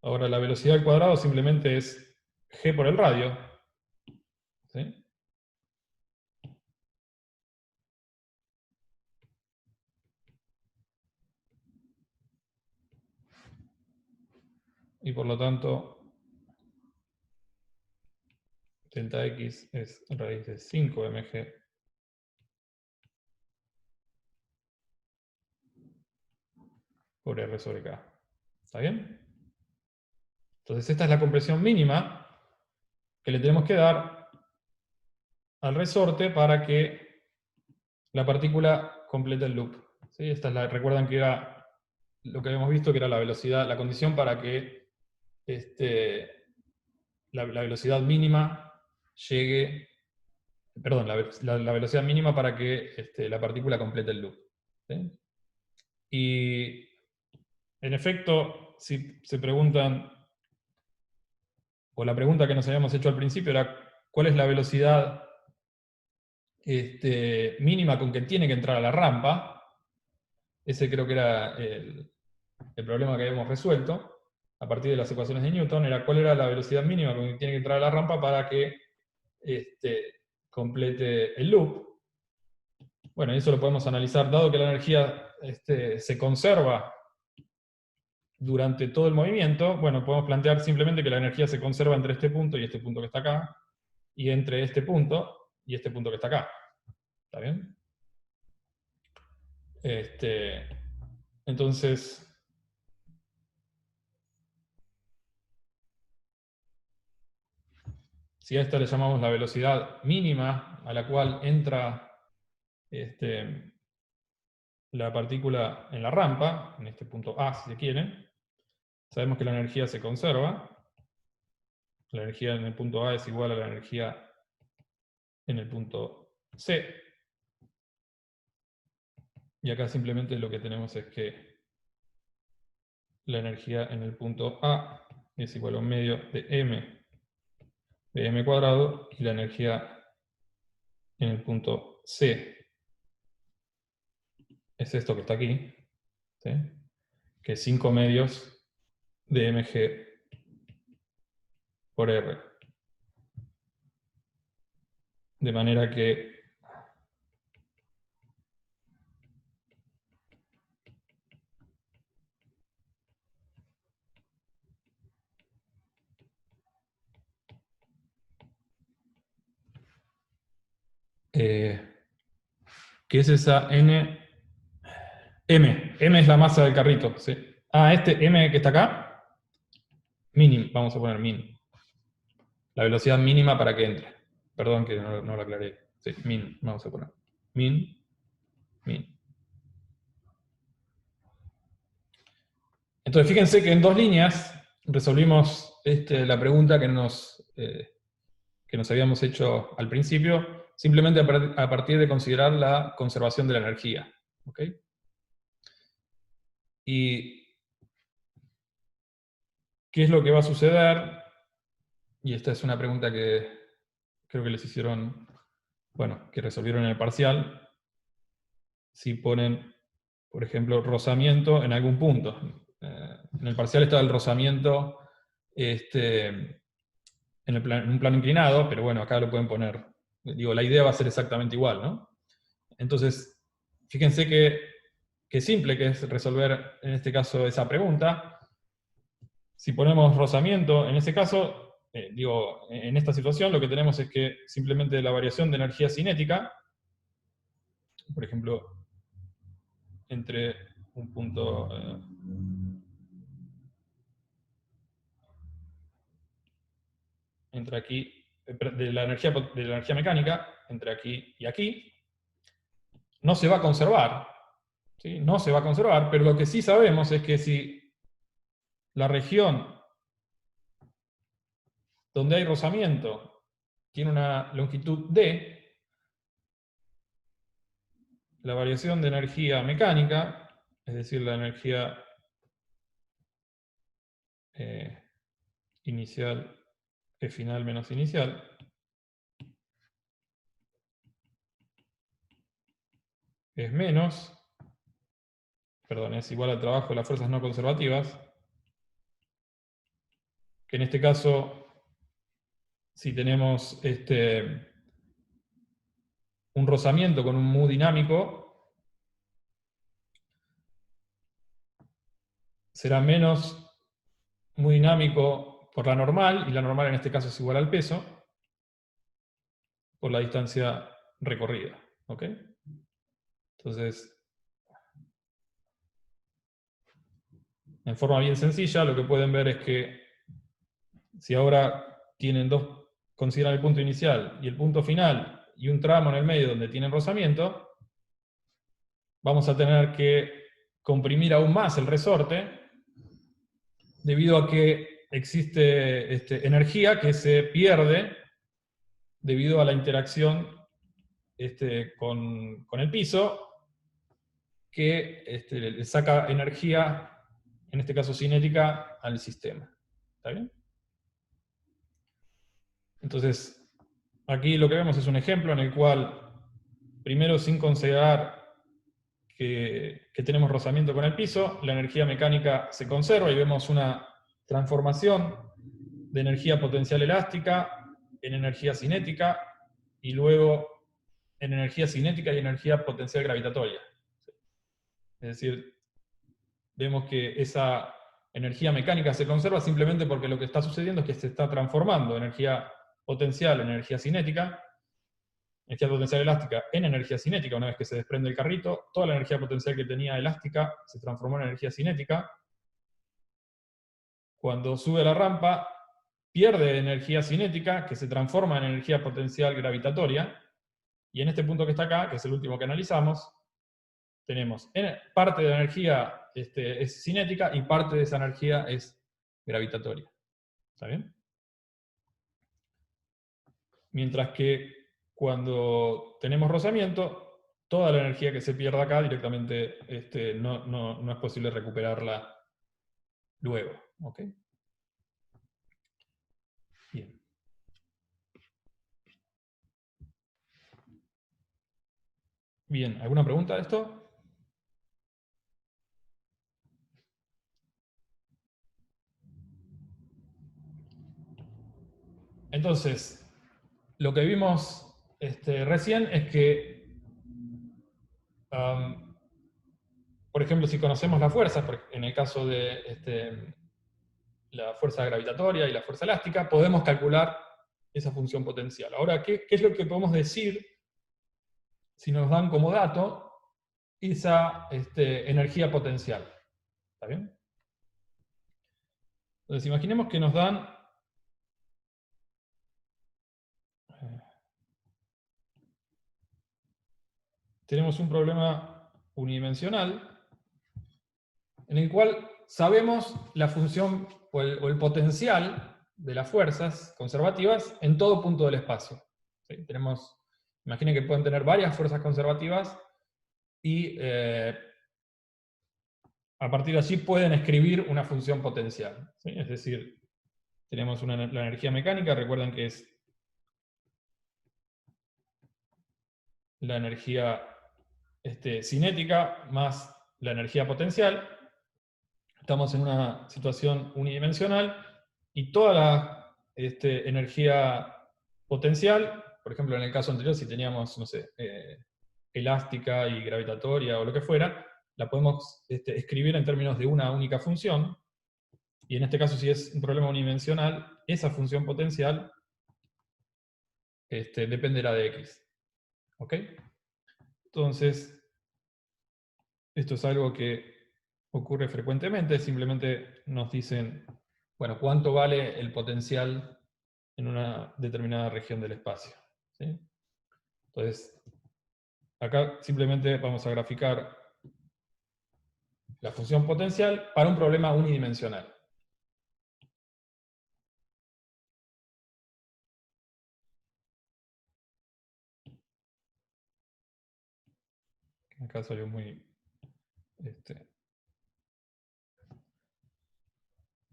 ahora la velocidad al cuadrado simplemente es g por el radio. ¿Sí? Y por lo tanto, delta x es raíz de 5 mg por r sobre k. ¿Está bien? Entonces esta es la compresión mínima que le tenemos que dar al resorte para que la partícula complete el loop. ¿Sí? Recuerdan que era lo que habíamos visto, que era la velocidad, la condición para que la velocidad mínima llegue, perdón, la velocidad mínima para que la partícula complete el loop. ¿Sí? Y en efecto, si se preguntan, o la pregunta que nos habíamos hecho al principio era, ¿cuál es la velocidad mínima con que tiene que entrar a la rampa? Ese creo que era el problema que habíamos resuelto a partir de las ecuaciones de Newton, era cuál era la velocidad mínima con que tiene que entrar a la rampa para que complete el loop. Bueno, eso lo podemos analizar, dado que la energía se conserva durante todo el movimiento, bueno, podemos plantear simplemente que la energía se conserva entre este punto y este punto que está acá, y entre este punto y este punto que está acá. ¿Está bien? Entonces, si a esta le llamamos la velocidad mínima a la cual entra la partícula en la rampa, en este punto A si se quiere, sabemos que la energía se conserva. La energía en el punto A es igual a la energía en el punto C. Y acá simplemente lo que tenemos es que la energía en el punto A es igual a un medio de m de m cuadrado, y la energía en el punto C es esto que está aquí, ¿sí? Que es 5 medios de mg por r. De manera que ¿qué es esa n? M es la masa del carrito, ¿sí? Este m que está acá, vamos a poner min. La velocidad mínima para que entre. Perdón que no lo aclaré. Sí, min, vamos a poner. Min. Entonces fíjense que en 2 líneas resolvimos la pregunta que nos habíamos hecho al principio, simplemente a partir de considerar la conservación de la energía. ¿Ok? ¿Y qué es lo que va a suceder? Y esta es una pregunta que creo que les hicieron, bueno, que resolvieron en el parcial. Si ponen, por ejemplo, rozamiento en algún punto. En el parcial está el rozamiento en un plano inclinado, pero bueno, acá lo pueden poner. Digo, la idea va a ser exactamente igual, ¿no? Entonces, fíjense que simple que es resolver en este caso esa pregunta. Si ponemos rozamiento, en ese caso, en esta situación lo que tenemos es que simplemente la variación de energía cinética, por ejemplo, entre un punto entre aquí, de la energía mecánica, entre aquí y aquí, no se va a conservar. ¿Sí? No se va a conservar, pero lo que sí sabemos es que si la región donde hay rozamiento tiene una longitud d, la variación de energía mecánica, es decir, la energía inicial, E final menos inicial, es menos, perdón, es igual al trabajo de las fuerzas no conservativas, que en este caso, si tenemos un rozamiento con un mu dinámico, será menos mu dinámico por la normal, y la normal en este caso es igual al peso, por la distancia recorrida. ¿Ok? Entonces, en forma bien sencilla, lo que pueden ver es que si ahora consideran el punto inicial y el punto final, y un tramo en el medio donde tienen rozamiento, vamos a tener que comprimir aún más el resorte, debido a que existe energía que se pierde debido a la interacción con el piso, que le saca energía, en este caso cinética, al sistema. ¿Está bien? Entonces, aquí lo que vemos es un ejemplo en el cual, primero sin considerar que tenemos rozamiento con el piso, la energía mecánica se conserva y vemos una transformación de energía potencial elástica en energía cinética, y luego en energía cinética y energía potencial gravitatoria. Es decir, vemos que esa energía mecánica se conserva simplemente porque lo que está sucediendo es que se está transformando energía potencial en energía cinética, energía potencial elástica en energía cinética. Una vez que se desprende el carrito, toda la energía potencial que tenía elástica se transformó en energía cinética. Cuando sube la rampa, pierde energía cinética, que se transforma en energía potencial gravitatoria, y en este punto que está acá, que es el último que analizamos, tenemos parte de la energía es cinética y parte de esa energía es gravitatoria. ¿Está bien? Mientras que cuando tenemos rozamiento, toda la energía que se pierde acá directamente no es posible recuperarla luego. ¿Ok? Bien. Bien, ¿alguna pregunta de esto? Entonces, lo que vimos recién es que, por ejemplo, si conocemos las fuerzas, en el caso de la fuerza gravitatoria y la fuerza elástica, podemos calcular esa función potencial. Ahora, ¿qué es lo que podemos decir si nos dan como dato esa energía potencial? ¿Está bien? Entonces, imaginemos que nos dan tenemos un problema unidimensional en el cual sabemos la función o el potencial de las fuerzas conservativas en todo punto del espacio. ¿Sí? Imaginen que pueden tener varias fuerzas conservativas y a partir de allí pueden escribir una función potencial. ¿Sí? Es decir, tenemos la energía mecánica, recuerden que es la energía cinética más la energía potencial. Estamos en una situación unidimensional y toda la energía potencial, por ejemplo en el caso anterior si teníamos, no sé, elástica y gravitatoria o lo que fuera, la podemos escribir en términos de una única función, y en este caso si es un problema unidimensional, esa función potencial dependerá de x. ¿Ok? Entonces, esto es algo que ocurre frecuentemente, simplemente nos dicen, bueno, cuánto vale el potencial en una determinada región del espacio. ¿Sí? Entonces, acá simplemente vamos a graficar la función potencial para un problema unidimensional. Acá salió muy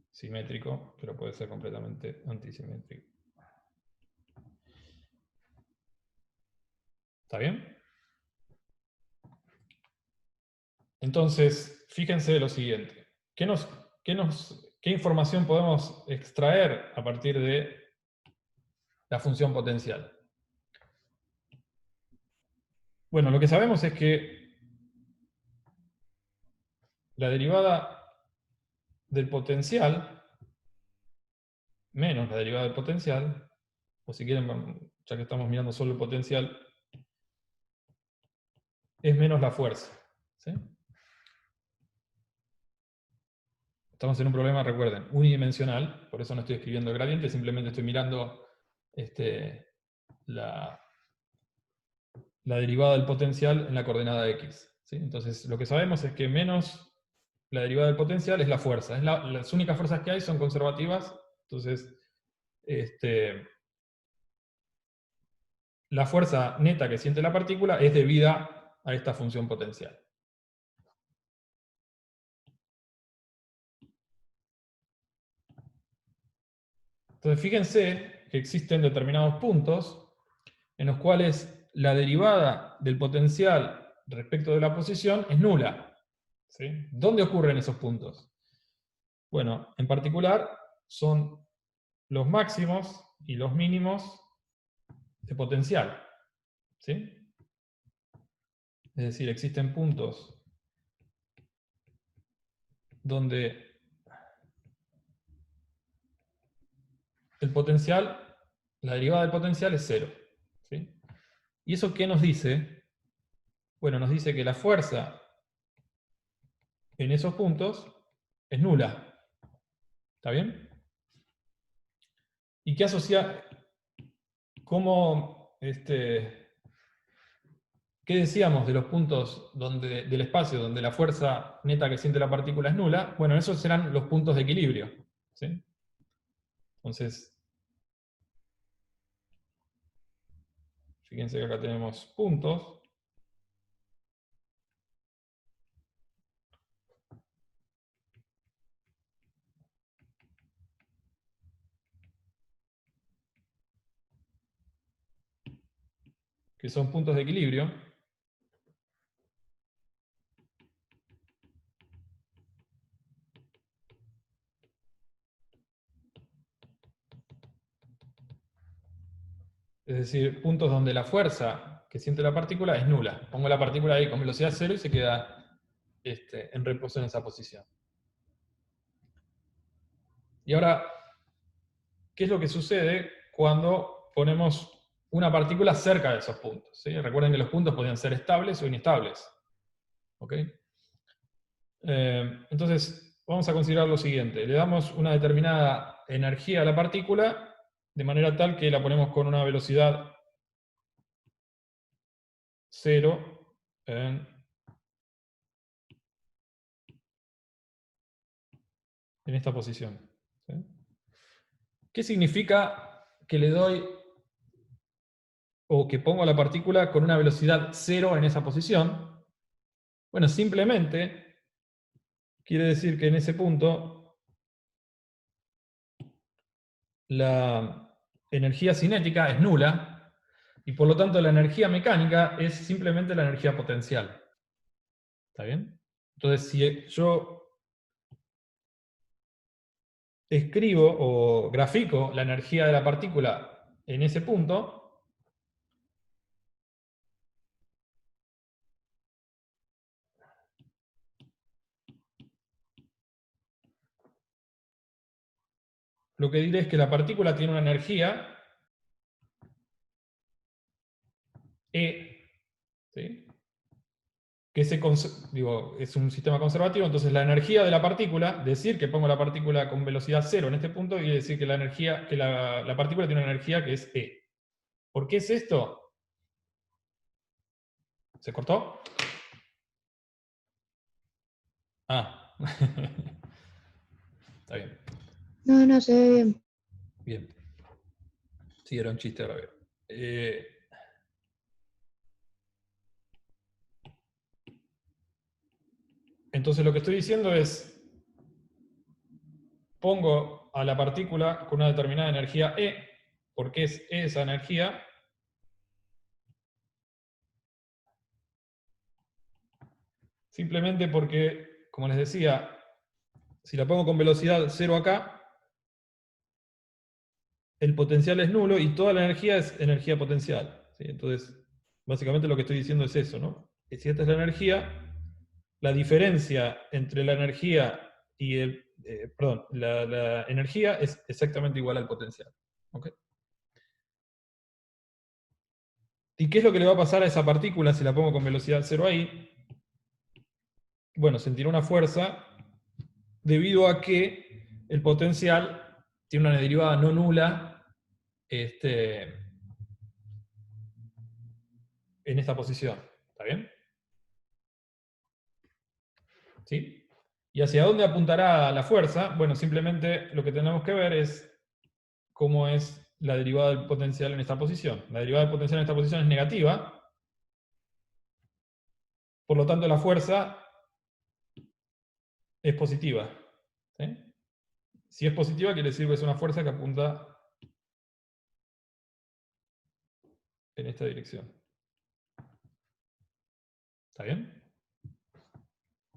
simétrico, pero puede ser completamente antisimétrico. ¿Está bien? Entonces, fíjense lo siguiente. ¿Qué información podemos extraer a partir de la función potencial? Bueno, lo que sabemos es que la derivada del potencial menos la derivada del potencial, o si quieren, ya que estamos mirando solo el potencial, es menos la fuerza. ¿Sí? Estamos en un problema, recuerden, unidimensional, por eso no estoy escribiendo el gradiente, simplemente estoy mirando la derivada del potencial en la coordenada x. ¿sí? Entonces, lo que sabemos es que menos la derivada del potencial es la fuerza. Las únicas fuerzas que hay son conservativas, entonces la fuerza neta que siente la partícula es debida a esta función potencial. Entonces, fíjense que existen determinados puntos en los cuales la derivada del potencial respecto de la posición es nula. ¿Sí? ¿Dónde ocurren esos puntos? Bueno, en particular son los máximos y los mínimos de potencial. ¿Sí? Es decir, existen puntos donde el potencial, la derivada del potencial es cero. ¿Sí? ¿Y eso qué nos dice? Bueno, nos dice que la fuerza en esos puntos es nula. ¿Está bien? ¿Y qué asocia? ¿Cómo, qué decíamos de los puntos del espacio donde la fuerza neta que siente la partícula es nula? Bueno, esos serán los puntos de equilibrio. ¿Sí? Entonces, fíjense que acá tenemos puntos. Que son puntos de equilibrio. Es decir, puntos donde la fuerza que siente la partícula es nula. Pongo la partícula ahí con velocidad cero y se queda en reposo en esa posición. Y ahora, ¿qué es lo que sucede cuando ponemos una partícula cerca de esos puntos? ¿Sí? Recuerden que los puntos podían ser estables o inestables. ¿Ok? Entonces, vamos a considerar lo siguiente. Le damos una determinada energía a la partícula, de manera tal que la ponemos con una velocidad cero en esta posición. ¿Sí? ¿Qué significa que le doy o que pongo a la partícula con una velocidad cero en esa posición? Bueno, simplemente quiere decir que en ese punto la energía cinética es nula y por lo tanto la energía mecánica es simplemente la energía potencial. ¿Está bien? Entonces, si yo escribo o grafico la energía de la partícula en ese punto, lo que diré es que la partícula tiene una energía E, ¿sí? Que es un sistema conservativo, entonces la energía de la partícula, decir que pongo la partícula con velocidad cero en este punto, quiere decir que la partícula tiene una energía que es E. ¿Por qué es esto? ¿Se cortó? Ah. Está bien. No, se ve bien. Bien. Sí, era un chiste, ahora veo. Entonces lo que estoy diciendo es, pongo a la partícula con una determinada energía E, porque es esa energía, simplemente porque, como les decía, si la pongo con velocidad cero acá, el potencial es nulo y toda la energía es energía potencial. ¿Sí? Entonces, básicamente lo que estoy diciendo es eso, ¿no? Que si esta es la energía, la diferencia entre la energía y la energía es exactamente igual al potencial. ¿Okay? ¿Y qué es lo que le va a pasar a esa partícula si la pongo con velocidad cero ahí? Bueno, sentirá una fuerza debido a que el potencial tiene una derivada no nula en esta posición. ¿Está bien? ¿sí? ¿Y hacia dónde apuntará la fuerza? Bueno, simplemente lo que tenemos que ver es cómo es la derivada del potencial en esta posición. La derivada del potencial en esta posición es negativa, por lo tanto la fuerza es positiva. ¿Sí? Si es positiva, quiere decir que es una fuerza que apunta en esta dirección. ¿Está bien?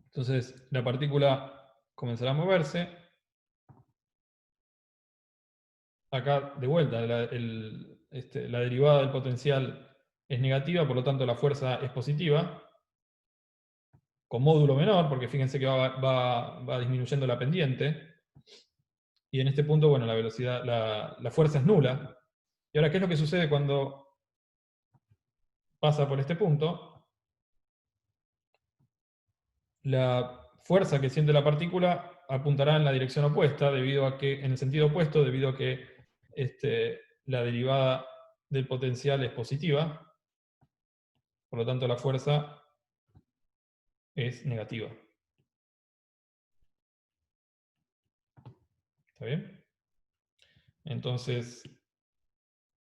Entonces, la partícula comenzará a moverse. Acá, de vuelta, la derivada del potencial es negativa, por lo tanto la fuerza es positiva, con módulo menor, porque fíjense que va disminuyendo la pendiente. Y en este punto, bueno, la velocidad, la fuerza es nula. Y ahora, ¿qué es lo que sucede cuando pasa por este punto? La fuerza que siente la partícula apuntará en la dirección opuesta, debido a que, en el sentido opuesto, debido a que la derivada del potencial es positiva. Por lo tanto, la fuerza es negativa. ¿Está bien? Entonces,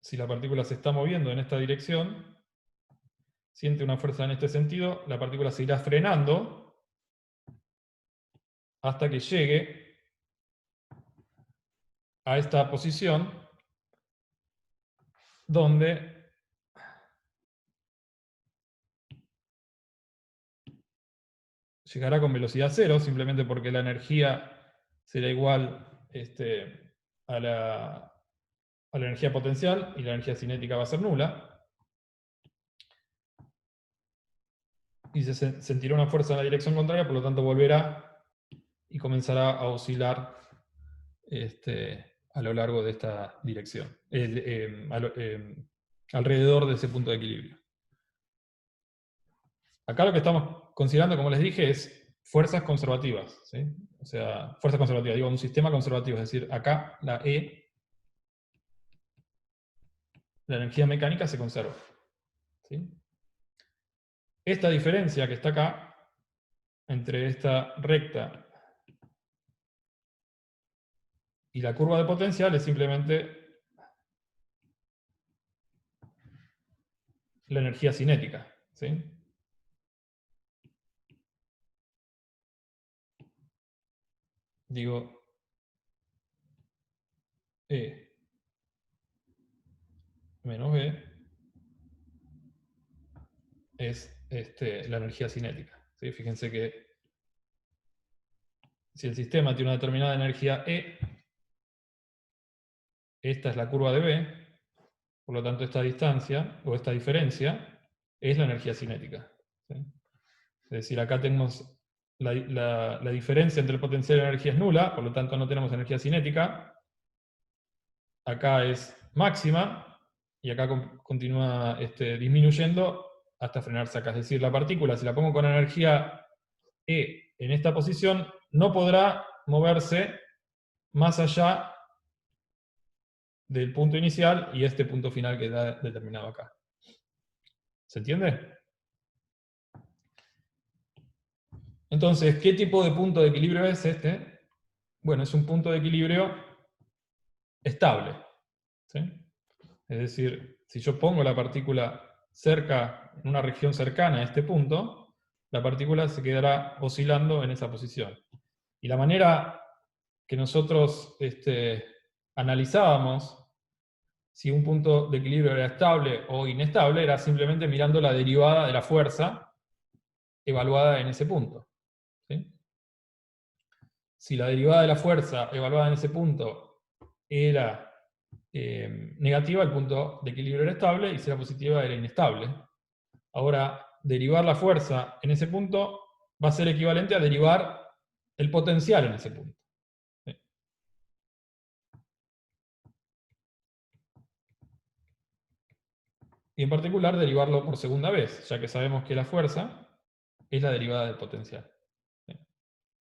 si la partícula se está moviendo en esta dirección, siente una fuerza en este sentido, la partícula se irá frenando hasta que llegue a esta posición donde llegará con velocidad cero, simplemente porque la energía será igual a la energía potencial y la energía cinética va a ser nula. Y se sentirá una fuerza en la dirección contraria, por lo tanto volverá y comenzará a oscilar a lo largo de esta dirección, alrededor de ese punto de equilibrio. Acá lo que estamos considerando, como les dije, es fuerzas conservativas, ¿sí? O sea, fuerzas conservativas, digo, un sistema conservativo, es decir, acá la E, la energía mecánica se conserva, ¿sí? Esta diferencia que está acá, entre esta recta y la curva de potencial, es simplemente la energía cinética, ¿sí? Digo, E menos B es la energía cinética, ¿sí? Fíjense que si el sistema tiene una determinada energía E, esta es la curva de B, por lo tanto esta distancia, o esta diferencia, es la energía cinética, ¿sí? Es decir, acá tenemos la diferencia entre el potencial y la energía es nula, por lo tanto no tenemos energía cinética. Acá es máxima, y acá continúa disminuyendo hasta frenarse acá. Es decir, la partícula, si la pongo con energía E en esta posición, no podrá moverse más allá del punto inicial y este punto final que está determinado acá. ¿Se entiende? Entonces, ¿qué tipo de punto de equilibrio es este? Bueno, es un punto de equilibrio estable, ¿sí? Es decir, si yo pongo la partícula cerca, en una región cercana a este punto, la partícula se quedará oscilando en esa posición. Y la manera que nosotros analizábamos si un punto de equilibrio era estable o inestable era simplemente mirando la derivada de la fuerza evaluada en ese punto, ¿sí? Si la derivada de la fuerza evaluada en ese punto era negativa, el punto de equilibrio era estable, y si era positiva era inestable. Ahora, derivar la fuerza en ese punto va a ser equivalente a derivar el potencial en ese punto, ¿sí? Y en particular derivarlo por segunda vez, ya que sabemos que la fuerza es la derivada del potencial, ¿sí?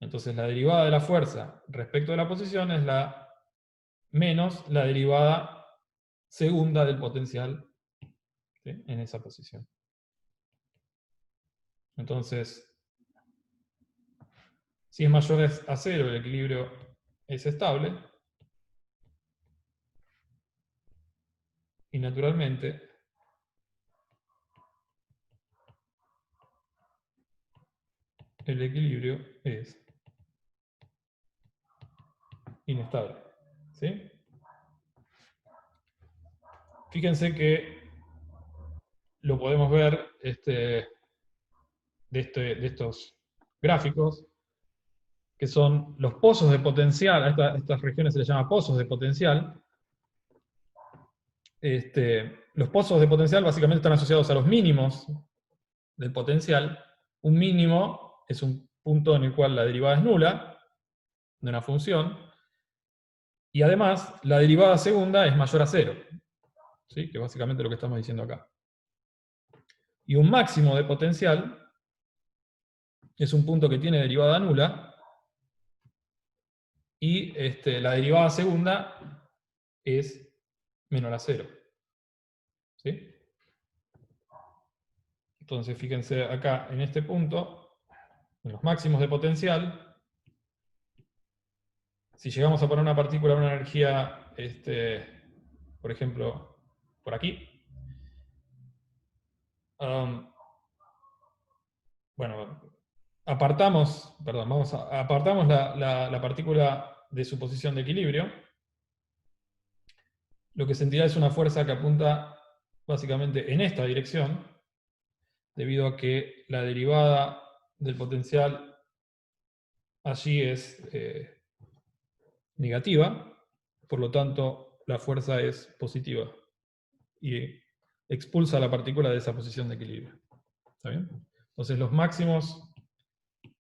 Entonces la derivada de la fuerza respecto de la posición es la menos la derivada segunda del potencial, ¿sí? En esa posición. Entonces, Si es mayor a 0, el equilibrio es estable. Y naturalmente, el equilibrio es inestable. ¿Sí? Fíjense que lo podemos ver de estos gráficos, que son los pozos de potencial. A estas regiones se les llama pozos de potencial. Los pozos de potencial básicamente están asociados a los mínimos del potencial. Un mínimo es un punto en el cual la derivada es nula de una función, y además la derivada segunda es mayor a 0, ¿sí? Que es básicamente lo que estamos diciendo acá. Y un máximo de potencial es un punto que tiene derivada nula, y la derivada segunda es menor a 0. ¿Sí? Entonces fíjense acá en este punto, en los máximos de potencial, si llegamos a poner una partícula a una energía, por ejemplo, por aquí, bueno, apartamos la partícula de su posición de equilibrio, lo que sentirá es una fuerza que apunta básicamente en esta dirección, debido a que la derivada del potencial allí es negativa, por lo tanto la fuerza es positiva y expulsa a la partícula de esa posición de equilibrio. ¿Está bien? Entonces los máximos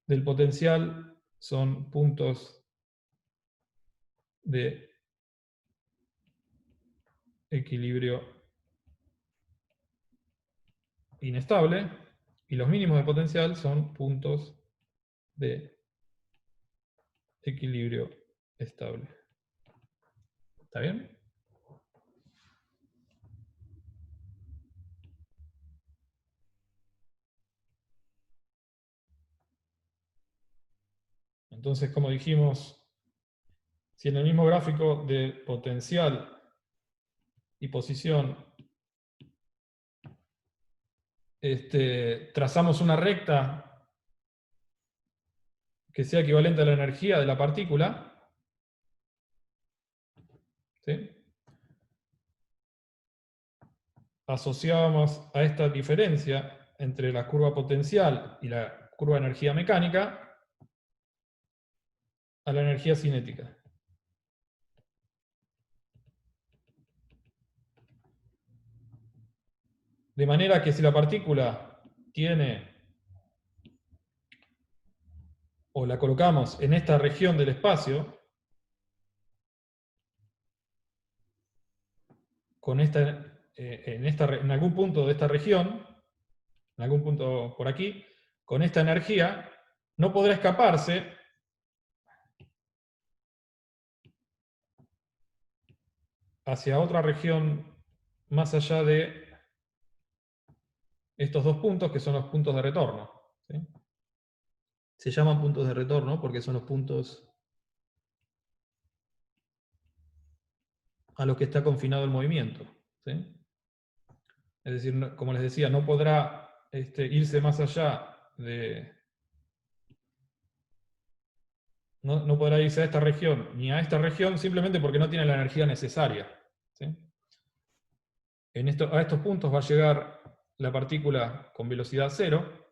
del potencial son puntos de equilibrio inestable, y los mínimos de potencial son puntos de equilibrio estable. ¿Está bien? Entonces, como dijimos, si en el mismo gráfico de potencial y posición trazamos una recta que sea equivalente a la energía de la partícula, ¿sí? Asociábamos a esta diferencia entre la curva potencial y la curva de energía mecánica a la energía cinética. De manera que si la partícula tiene, o la colocamos en esta región del espacio, con en algún punto de esta región, en algún punto por aquí, con esta energía, no podrá escaparse hacia otra región más allá de estos dos puntos, que son los puntos de retorno. ¿Sí? Se llaman puntos de retorno porque son los puntos a los que está confinado el movimiento. ¿Sí? Es decir, como les decía, no podrá irse más allá de... No podrá irse a esta región ni a esta región simplemente porque no tiene la energía necesaria. ¿Sí? A estos puntos va a llegar la partícula con velocidad cero,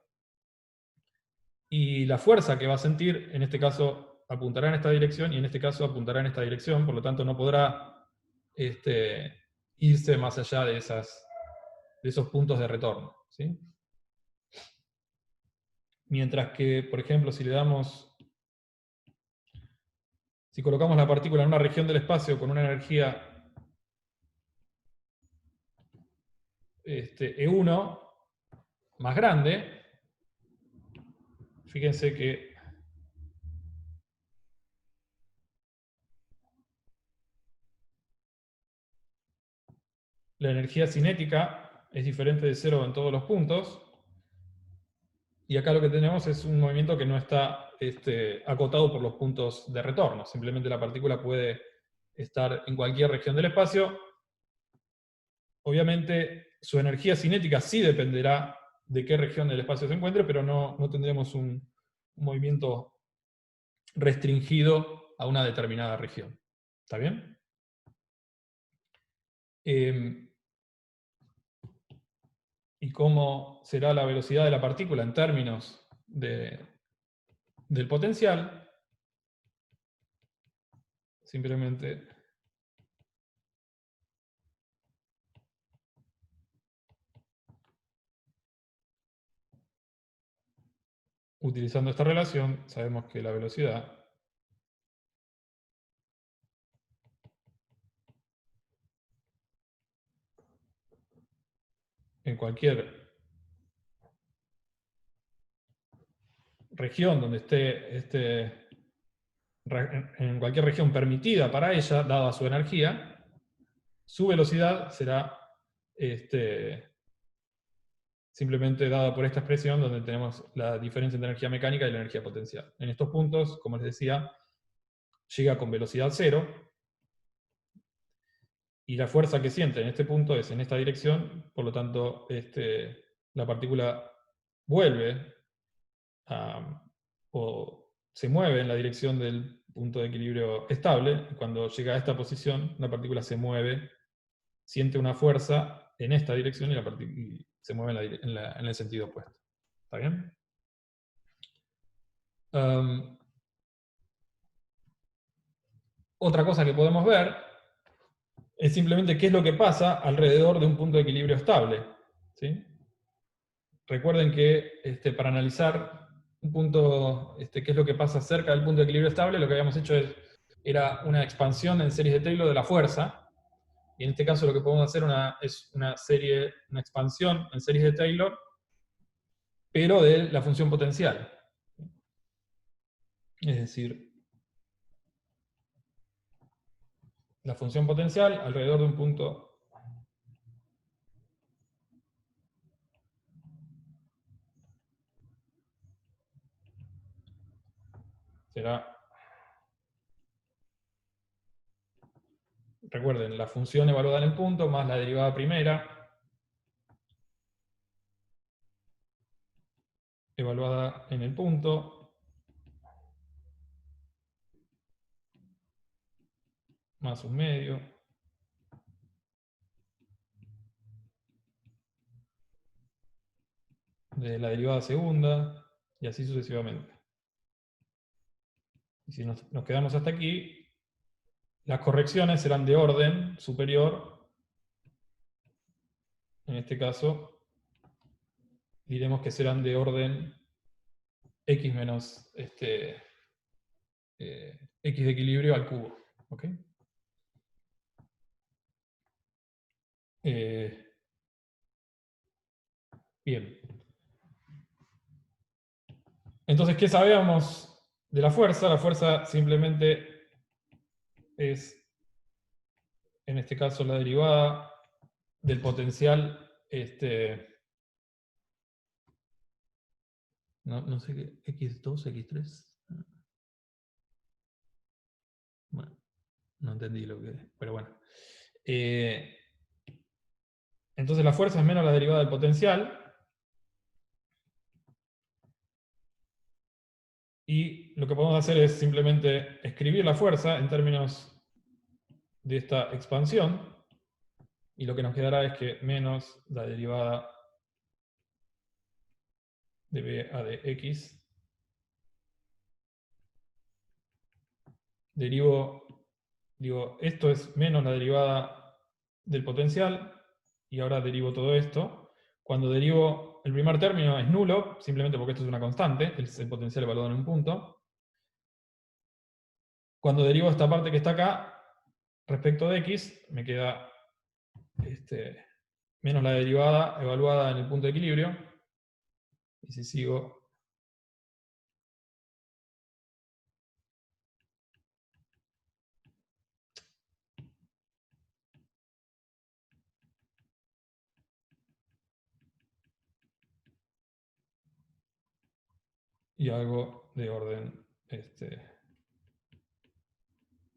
y la fuerza que va a sentir, en este caso, apuntará en esta dirección, y en este caso apuntará en esta dirección, por lo tanto no podrá irse más allá de esos puntos de retorno. ¿Sí? Mientras que, por ejemplo, si colocamos la partícula en una región del espacio con una energía E1 más grande, fíjense que la energía cinética es diferente de cero en todos los puntos, Y acá lo que tenemos es un movimiento que no está acotado por los puntos de retorno. Simplemente la partícula puede estar en cualquier región del espacio. Obviamente su energía cinética sí dependerá de qué región del espacio se encuentre, pero no tendremos un movimiento restringido a una determinada región. ¿Está bien? ¿Y cómo será la velocidad de la partícula en términos del potencial? Simplemente utilizando esta relación, sabemos que la velocidad en cualquier región donde esté en cualquier región permitida para ella, dada su energía, su velocidad será simplemente dada por esta expresión donde tenemos la diferencia entre energía mecánica y la energía potencial. En estos puntos, como les decía, llega con velocidad cero, y la fuerza que siente en este punto es en esta dirección, por lo tanto la partícula vuelve o se mueve en la dirección del punto de equilibrio estable. Cuando llega a esta posición, la partícula se mueve, siente una fuerza en esta dirección y se mueve en el sentido opuesto. ¿Está bien? Otra cosa que podemos ver es simplemente qué es lo que pasa alrededor de un punto de equilibrio estable. ¿Sí? Recuerden que para analizar un punto, qué es lo que pasa cerca del punto de equilibrio estable, lo que habíamos hecho era una expansión en series de Taylor de la fuerza, y en este caso lo que podemos hacer es una expansión en series de Taylor, pero de la función potencial. Es decir, la función potencial alrededor de un punto será, recuerden, la función evaluada en el punto más la derivada primera evaluada en el punto más un medio de la derivada segunda, y así sucesivamente. Y si nos quedamos hasta aquí, las correcciones serán de orden superior. En este caso, diremos que serán de orden x menos x de equilibrio al cubo. ¿Ok? Bien. Entonces, ¿qué sabemos de la fuerza? La fuerza simplemente es, en este caso, la derivada del potencial, no sé qué, x2, x3. Bueno, no entendí lo que, pero bueno. Entonces la fuerza es menos la derivada del potencial. Y lo que podemos hacer es simplemente escribir la fuerza en términos de esta expansión. Y lo que nos quedará es que menos la derivada de b a de x. Digo, esto es menos la derivada del potencial. Y ahora derivo todo esto. Cuando derivo el primer término es nulo, simplemente porque esto es una constante, es el potencial evaluado en un punto. Cuando derivo esta parte que está acá, respecto de x, me queda menos la derivada evaluada en el punto de equilibrio. Y si sigo, y algo de orden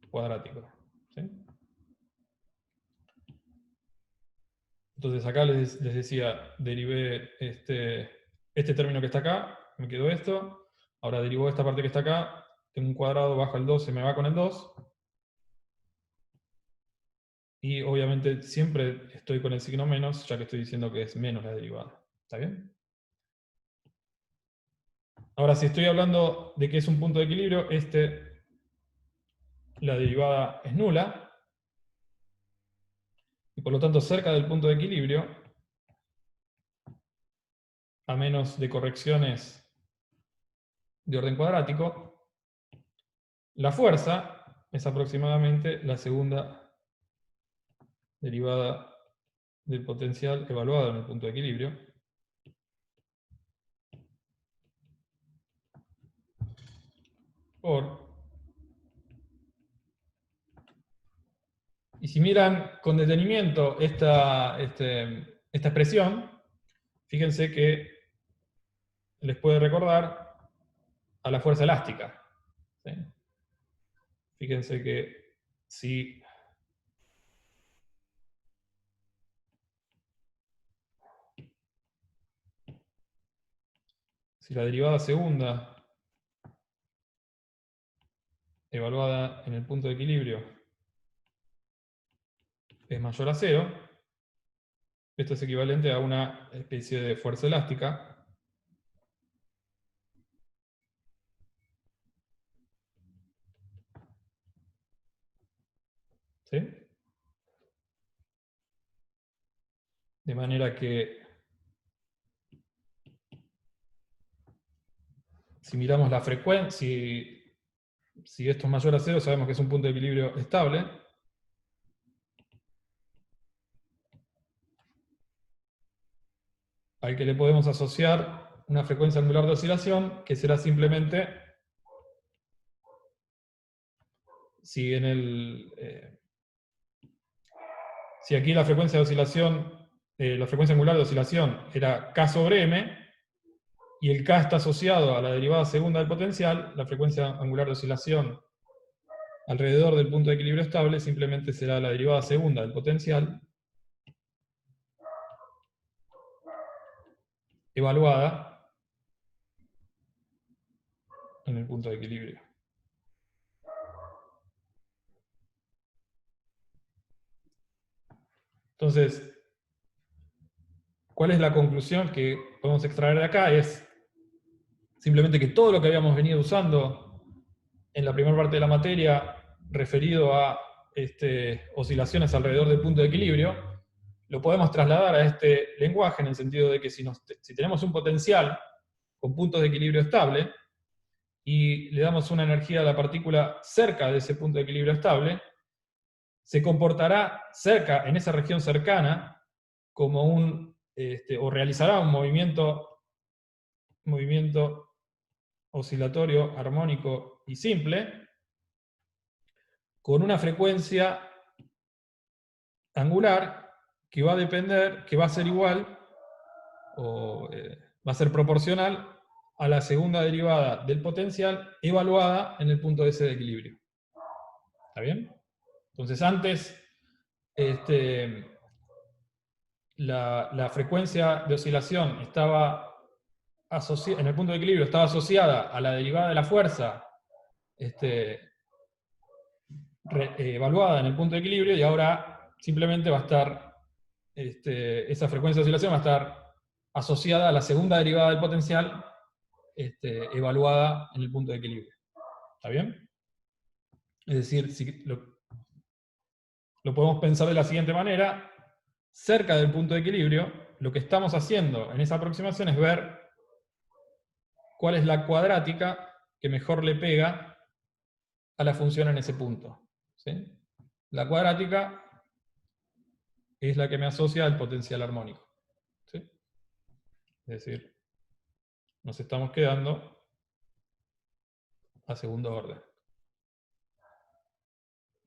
cuadrático. ¿Sí? Entonces acá les decía, derivé este término que está acá, me quedó esto, ahora derivo esta parte que está acá, tengo un cuadrado, baja el 2, se me va con el 2, y obviamente siempre estoy con el signo menos, ya que estoy diciendo que es menos la derivada. ¿Está bien? Ahora, si estoy hablando de que es un punto de equilibrio, la derivada es nula, y por lo tanto cerca del punto de equilibrio, a menos de correcciones de orden cuadrático, la fuerza es aproximadamente la segunda derivada del potencial evaluado en el punto de equilibrio. Y si miran con detenimiento esta expresión, fíjense que les puede recordar a la fuerza elástica. ¿Sí? Fíjense que si la derivada segunda evaluada en el punto de equilibrio es mayor a 0, esto es equivalente a una especie de fuerza elástica. ¿Sí? De manera que, si miramos la frecuencia, si esto es mayor a 0, sabemos que es un punto de equilibrio estable. Al que le podemos asociar una frecuencia angular de oscilación, que será simplemente, si aquí la frecuencia de oscilación, la frecuencia angular de oscilación era K sobre M, y el K está asociado a la derivada segunda del potencial, la frecuencia angular de oscilación alrededor del punto de equilibrio estable simplemente será la derivada segunda del potencial, evaluada en el punto de equilibrio. Entonces, ¿cuál es la conclusión que podemos extraer de acá? Es simplemente que todo lo que habíamos venido usando en la primera parte de la materia, referido a oscilaciones alrededor del punto de equilibrio, lo podemos trasladar a este lenguaje en el sentido de que si tenemos un potencial con puntos de equilibrio estable, y le damos una energía a la partícula cerca de ese punto de equilibrio estable, se comportará cerca, en esa región cercana, como o realizará un movimiento oscilatorio, armónico y simple, con una frecuencia angular que va a depender, que va a ser igual, o va a ser proporcional a la segunda derivada del potencial evaluada en el punto S de equilibrio. ¿Está bien? Entonces antes, la frecuencia de oscilación estaba en el punto de equilibrio estaba asociada a la derivada de la fuerza evaluada en el punto de equilibrio, y ahora simplemente va a estar, esa frecuencia de oscilación va a estar asociada a la segunda derivada del potencial evaluada en el punto de equilibrio. ¿Está bien? Es decir, si lo podemos pensar de la siguiente manera: cerca del punto de equilibrio, lo que estamos haciendo en esa aproximación es ver cuál es la cuadrática que mejor le pega a la función en ese punto. ¿Sí? La cuadrática es la que me asocia al potencial armónico. ¿Sí? Es decir, nos estamos quedando a segundo orden.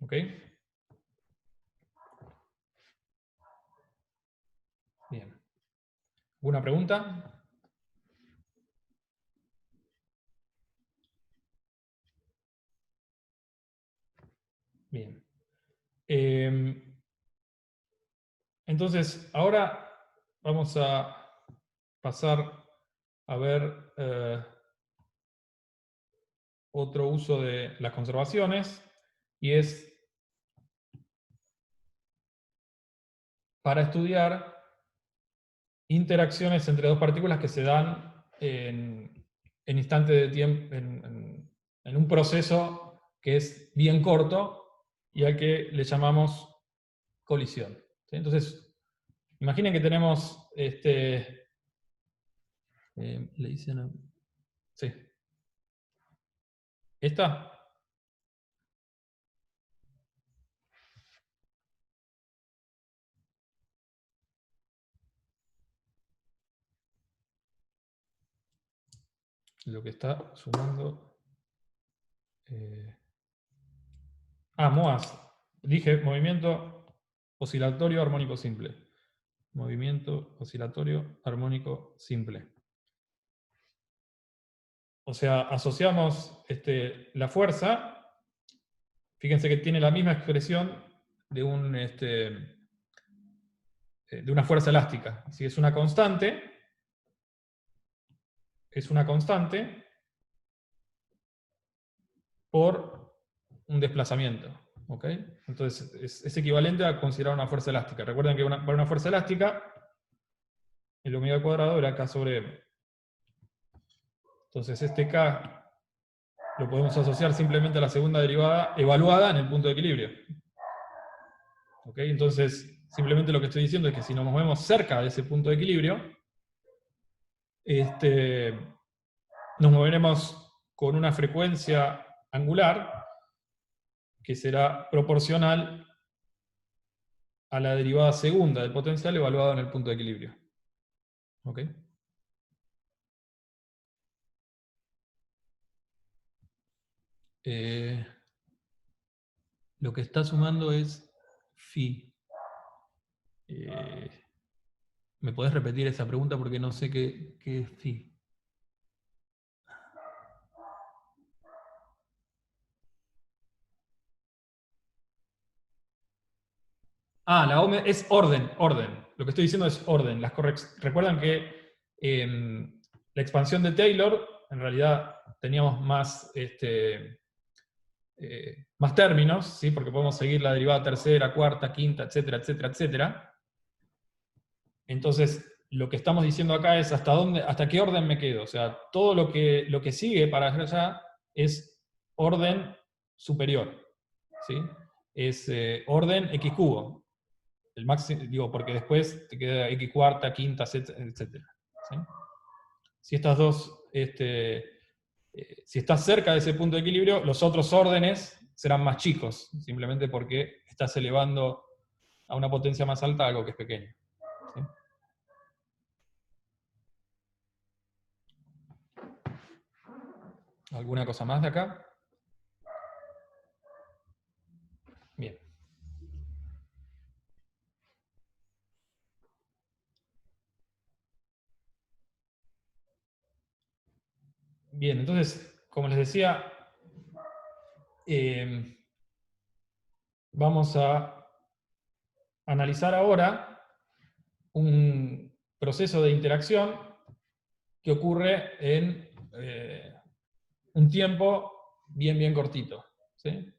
¿Ok? Bien. ¿Alguna pregunta? Bien. Entonces, ahora vamos a pasar a ver otro uso de las conservaciones, y es para estudiar interacciones entre dos partículas que se dan en instantes de tiempo, en un proceso que es bien corto y al que le llamamos colisión. ¿Sí? Entonces, imaginen que tenemos le dicen, sí, ¿esta? Lo que está sumando. MOAS. Dije movimiento oscilatorio armónico simple. Movimiento oscilatorio armónico simple. O sea, asociamos la fuerza. Fíjense que tiene la misma expresión de una fuerza elástica. Si es una constante, por un desplazamiento. ¿Ok? Entonces es equivalente a considerar una fuerza elástica. Recuerden que para una fuerza elástica, el omega al cuadrado era K sobre M. Entonces este K lo podemos asociar simplemente a la segunda derivada evaluada en el punto de equilibrio. ¿Ok? Entonces, simplemente lo que estoy diciendo es que si nos movemos cerca de ese punto de equilibrio, nos moveremos con una frecuencia angular que será proporcional a la derivada segunda del potencial evaluado en el punto de equilibrio. ¿Ok? Lo que está sumando es phi. ¿Me podés repetir esa pregunta porque no sé qué es phi? La OME es orden. Lo que estoy diciendo es orden. Recuerdan que la expansión de Taylor, en realidad teníamos más, más términos, ¿sí? Porque podemos seguir la derivada tercera, cuarta, quinta, etcétera, etcétera, etcétera. Entonces, lo que estamos diciendo acá es hasta qué orden me quedo. O sea, todo lo que sigue para allá es orden superior. ¿Sí? Es orden x cubo. El máximo, digo, porque después te queda x cuarta, quinta, etc. ¿Sí? Si estas dos, si estás cerca de ese punto de equilibrio, los otros órdenes serán más chicos, simplemente porque estás elevando a una potencia más alta algo que es pequeño. ¿Sí? ¿Alguna cosa más de acá? Bien. Bien, entonces, como les decía, vamos a analizar ahora un proceso de interacción que ocurre en un tiempo bien cortito. ¿Sí?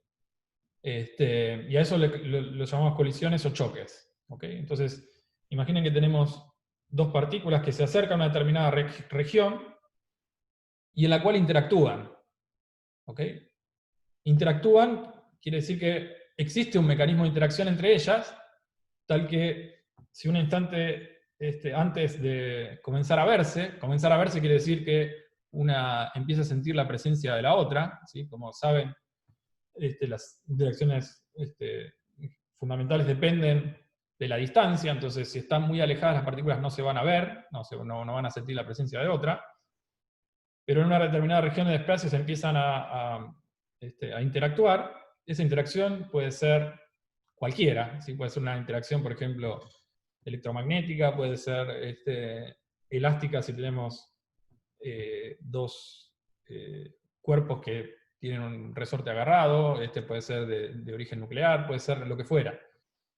Y a eso lo llamamos colisiones o choques. ¿Okay? Entonces, imaginen que tenemos dos partículas que se acercan a una determinada región y en la cual interactúan. ¿Okay? Interactúan quiere decir que existe un mecanismo de interacción entre ellas, tal que si un instante antes de comenzar a verse quiere decir que una empieza a sentir la presencia de la otra, ¿sí? Como saben, las interacciones fundamentales dependen de la distancia, entonces si están muy alejadas las partículas no se van a ver, no van a sentir la presencia de otra, pero en una determinada región de espacio se empiezan a interactuar. Esa interacción puede ser cualquiera, ¿sí? Puede ser una interacción, por ejemplo, electromagnética, puede ser elástica si tenemos dos cuerpos que tienen un resorte agarrado, este puede ser de origen nuclear, puede ser lo que fuera.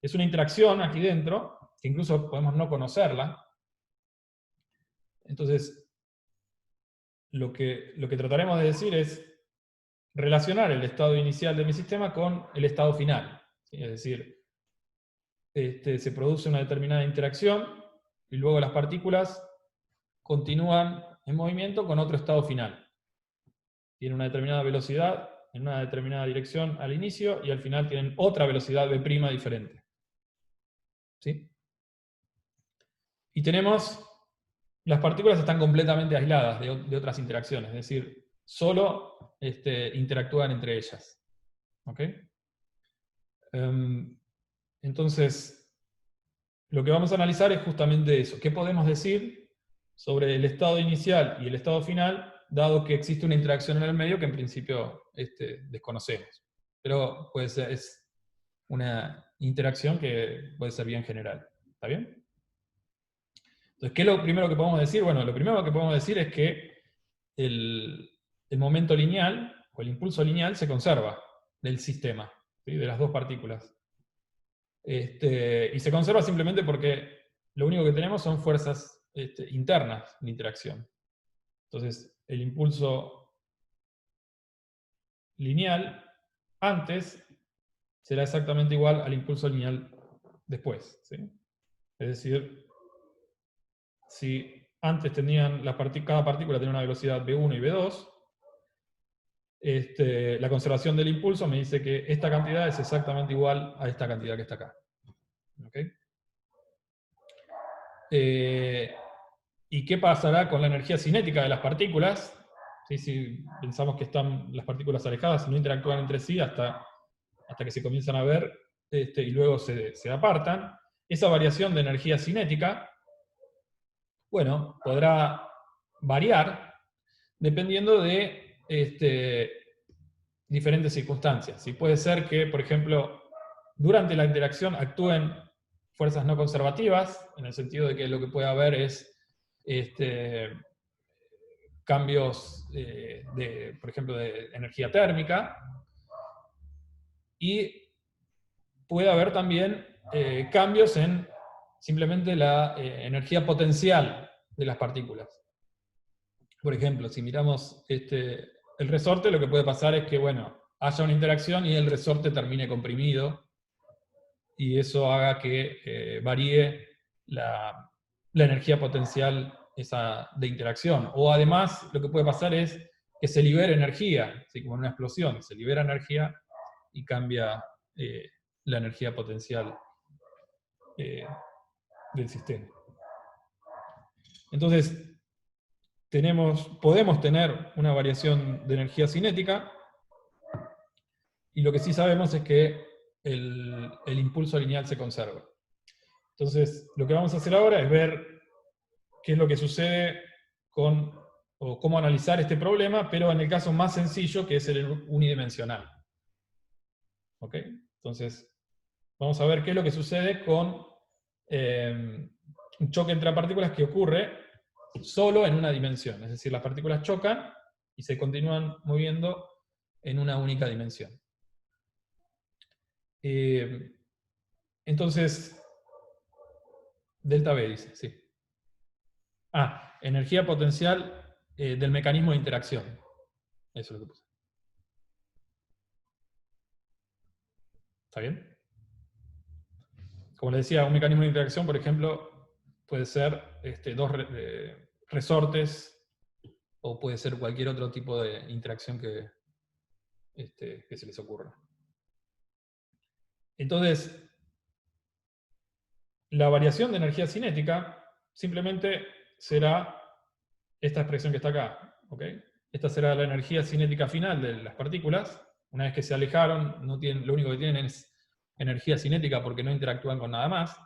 Es una interacción aquí dentro, que incluso podemos no conocerla. Entonces, lo que trataremos de decir es relacionar el estado inicial de mi sistema con el estado final. ¿Sí? Es decir, se produce una determinada interacción, y luego las partículas continúan en movimiento con otro estado final. Tienen una determinada velocidad en una determinada dirección al inicio, y al final tienen otra velocidad v' diferente. ¿Sí? Y tenemos, las partículas están completamente aisladas de otras interacciones, es decir, solo interactúan entre ellas. ¿Ok? Entonces, lo que vamos a analizar es justamente eso. ¿Qué podemos decir sobre el estado inicial y el estado final, dado que existe una interacción en el medio que en principio desconocemos? Pero puede ser, es una interacción que puede ser bien general. ¿Está bien? Entonces, ¿qué es lo primero que podemos decir? Bueno, lo primero que podemos decir es que el momento lineal, o el impulso lineal, se conserva del sistema, ¿sí? De las dos partículas. Y se conserva simplemente porque lo único que tenemos son fuerzas internas de interacción. Entonces, el impulso lineal antes será exactamente igual al impulso lineal después. ¿Sí? Es decir, si antes tenían cada partícula tenía una velocidad v1 y v2, la conservación del impulso me dice que esta cantidad es exactamente igual a esta cantidad que está acá. ¿Okay? ¿Y qué pasará con la energía cinética de las partículas? ¿Sí? Si pensamos que están las partículas alejadas, no interactúan entre sí hasta que se comienzan a ver y luego se apartan. Esa variación de energía cinética, bueno, podrá variar dependiendo de diferentes circunstancias. ¿Sí? Puede ser que, por ejemplo, durante la interacción actúen fuerzas no conservativas, en el sentido de que lo que puede haber es cambios, por ejemplo, de energía térmica, y puede haber también cambios en simplemente la energía potencial de las partículas. Por ejemplo, si miramos el resorte, lo que puede pasar es que, bueno, haya una interacción y el resorte termine comprimido, y eso haga que varíe la energía potencial esa de interacción. O además, lo que puede pasar es que se libere energía, ¿sí? Como en una explosión, se libera energía y cambia la energía potencial del sistema. Entonces, podemos tener una variación de energía cinética, y lo que sí sabemos es que el impulso lineal se conserva. Entonces, lo que vamos a hacer ahora es ver qué es lo que sucede o cómo analizar este problema, pero en el caso más sencillo, que es el unidimensional. ¿Ok? Entonces, vamos a ver qué es lo que sucede con un choque entre partículas que ocurre solo en una dimensión. Es decir, las partículas chocan y se continúan moviendo en una única dimensión. Entonces, delta B dice, sí. Energía potencial del mecanismo de interacción. Eso es lo que puse. ¿Está bien? Como les decía, un mecanismo de interacción, por ejemplo, puede ser dos resortes, o puede ser cualquier otro tipo de interacción que se les ocurra. Entonces, la variación de energía cinética simplemente será esta expresión que está acá. ¿Okay? Esta será la energía cinética final de las partículas. Una vez que se alejaron, lo único que tienen es energía cinética porque no interactúan con nada más.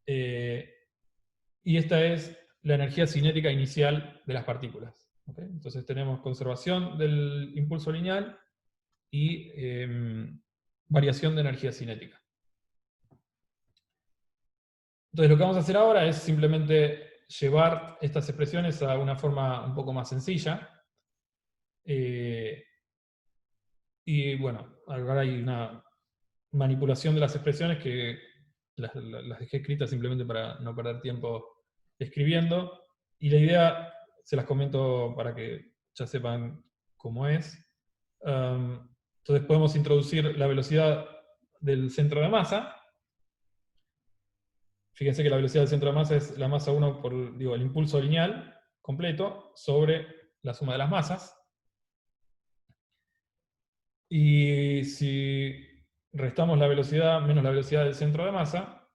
Y esta es la energía cinética inicial de las partículas. ¿Okay? Entonces tenemos conservación del impulso lineal y variación de energía cinética. Entonces lo que vamos a hacer ahora es simplemente llevar estas expresiones a una forma un poco más sencilla. Y bueno, ahora hay una manipulación de las expresiones que las dejé escritas simplemente para no perder tiempo escribiendo. Y la idea, se las comento para que ya sepan cómo es. Entonces podemos introducir la velocidad del centro de masa. Fíjense que la velocidad del centro de masa es la masa 1 por, el impulso lineal completo sobre la suma de las masas. Y si restamos la velocidad menos la velocidad del centro de masa,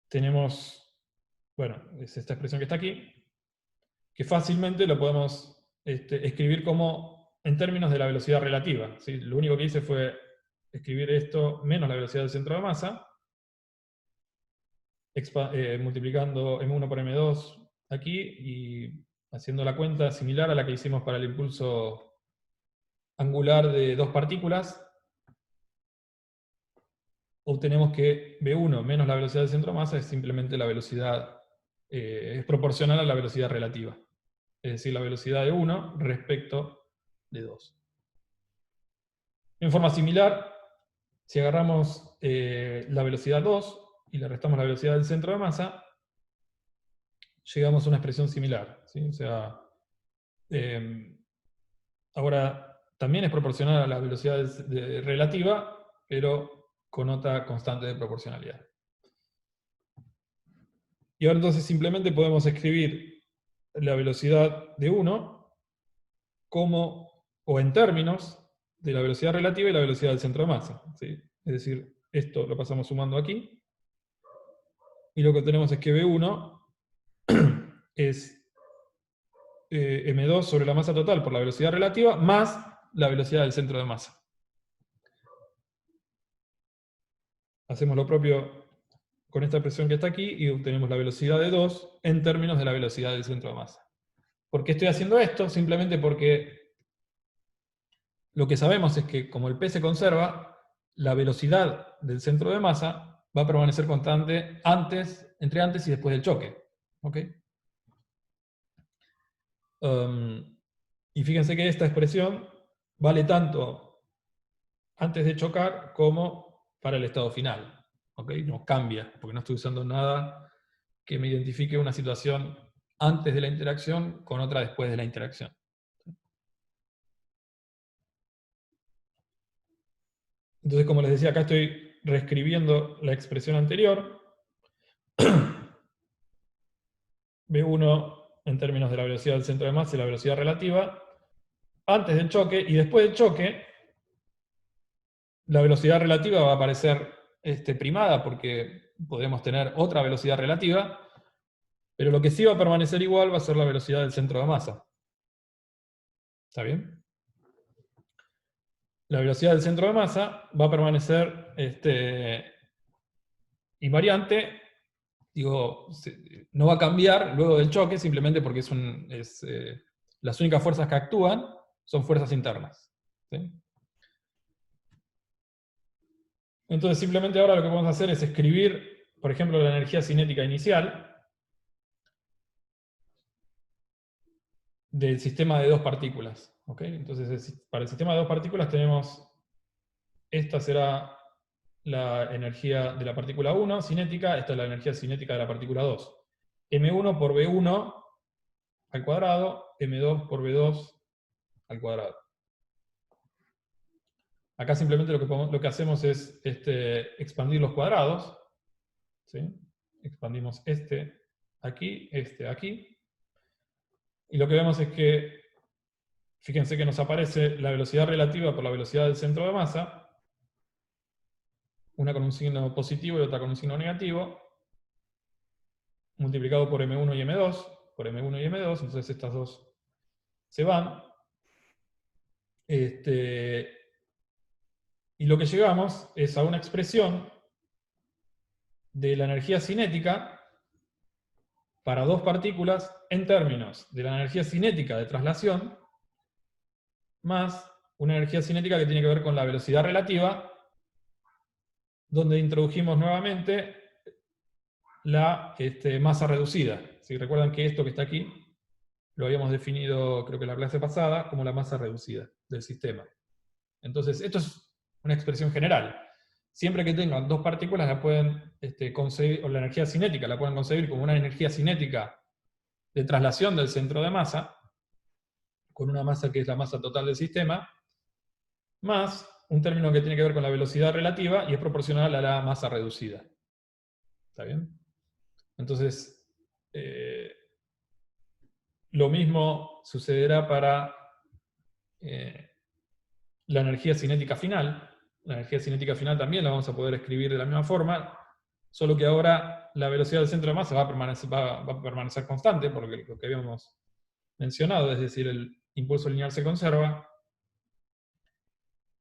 tenemos, bueno, es esta expresión que está aquí, que fácilmente lo podemos escribir como en términos de la velocidad relativa, ¿sí? Lo único que hice fue escribir esto menos la velocidad del centro de masa, multiplicando m1 por m2 aquí, y haciendo la cuenta similar a la que hicimos para el impulso angular de dos partículas, obtenemos que v1 menos la velocidad del centro de masa es simplemente la velocidad, es proporcional a la velocidad relativa. Es decir, la velocidad de 1 respecto de 2. En forma similar, si agarramos la velocidad 2 y le restamos la velocidad del centro de masa, llegamos a una expresión similar, ¿sí? O sea, ahora también es proporcional a la velocidad relativa, pero con otra constante de proporcionalidad. Y ahora entonces simplemente podemos escribir la velocidad de 1 como, o en términos de la velocidad relativa y la velocidad del centro de masa, ¿sí? Es decir, esto lo pasamos sumando aquí, y lo que tenemos es que V1 es m2 sobre la masa total por la velocidad relativa más la velocidad del centro de masa. Hacemos lo propio con esta expresión que está aquí y obtenemos la velocidad de 2 en términos de la velocidad del centro de masa. ¿Por qué estoy haciendo esto? Simplemente porque lo que sabemos es que como el P se conserva, la velocidad del centro de masa va a permanecer constante entre antes y después del choque. ¿Ok? Y fíjense que esta expresión vale tanto antes de chocar como para el estado final. ¿Ok? No cambia, porque no estoy usando nada que me identifique una situación antes de la interacción con otra después de la interacción. Entonces, como les decía, acá estoy reescribiendo la expresión anterior. V1 en términos de la velocidad del centro de masa y la velocidad relativa, antes del choque, y después del choque, la velocidad relativa va a aparecer primada, porque podemos tener otra velocidad relativa, pero lo que sí va a permanecer igual va a ser la velocidad del centro de masa. ¿Está bien? La velocidad del centro de masa va a permanecer invariante, digo, no va a cambiar luego del choque, simplemente porque las únicas fuerzas que actúan son fuerzas internas. ¿Sí? Entonces simplemente ahora lo que vamos a hacer es escribir, por ejemplo, la energía cinética inicial del sistema de dos partículas. ¿Ok? Entonces para el sistema de dos partículas tenemos, esta será la energía de la partícula 1 cinética, esta es la energía cinética de la partícula 2. M1 por V1 al cuadrado, M2 por V2 al cuadrado. Acá simplemente lo que hacemos es expandir los cuadrados. ¿Sí? Expandimos aquí, aquí. Y lo que vemos es que, fíjense que nos aparece la velocidad relativa por la velocidad del centro de masa, una con un signo positivo y otra con un signo negativo, multiplicado por M1 y M2, por M1 y M2, entonces estas dos se van. Y lo que llegamos es a una expresión de la energía cinética para dos partículas en términos de la energía cinética de traslación más una energía cinética que tiene que ver con la velocidad relativa, donde introdujimos nuevamente la masa reducida. Si recuerdan que esto que está aquí lo habíamos definido, creo que en la clase pasada, como la masa reducida del sistema. Entonces, esto es una expresión general. Siempre que tengan dos partículas, la pueden concebir, o la energía cinética la pueden concebir como una energía cinética de traslación del centro de masa, con una masa que es la masa total del sistema, más un término que tiene que ver con la velocidad relativa y es proporcional a la masa reducida. ¿Está bien? Entonces, lo mismo sucederá para la energía cinética final. La energía cinética final también la vamos a poder escribir de la misma forma, solo que ahora la velocidad del centro de masa va a permanecer constante, porque lo que habíamos mencionado, es decir, el impulso lineal se conserva,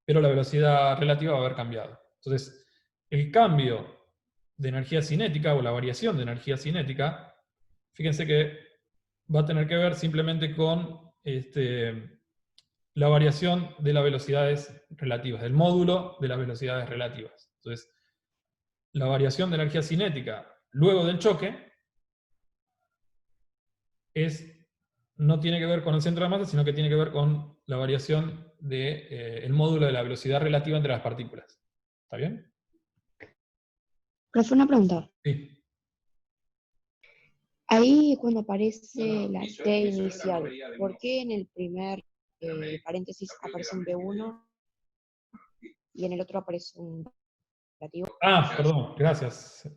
pero la velocidad relativa va a haber cambiado. Entonces, el cambio de energía cinética, o la variación de energía cinética, fíjense que va a tener que ver simplemente con la variación de las velocidades relativas, del módulo de las velocidades relativas. Entonces, la variación de energía cinética luego del choque no tiene que ver con el centro de masa, sino que tiene que ver con la variación del módulo de la velocidad relativa entre las partículas. ¿Está bien? Profe, una pregunta. Sí. Ahí cuando aparece la T inicial, ¿por qué en el primer paréntesis aparece un B1 y en el otro aparece un negativo? Ah, perdón, gracias.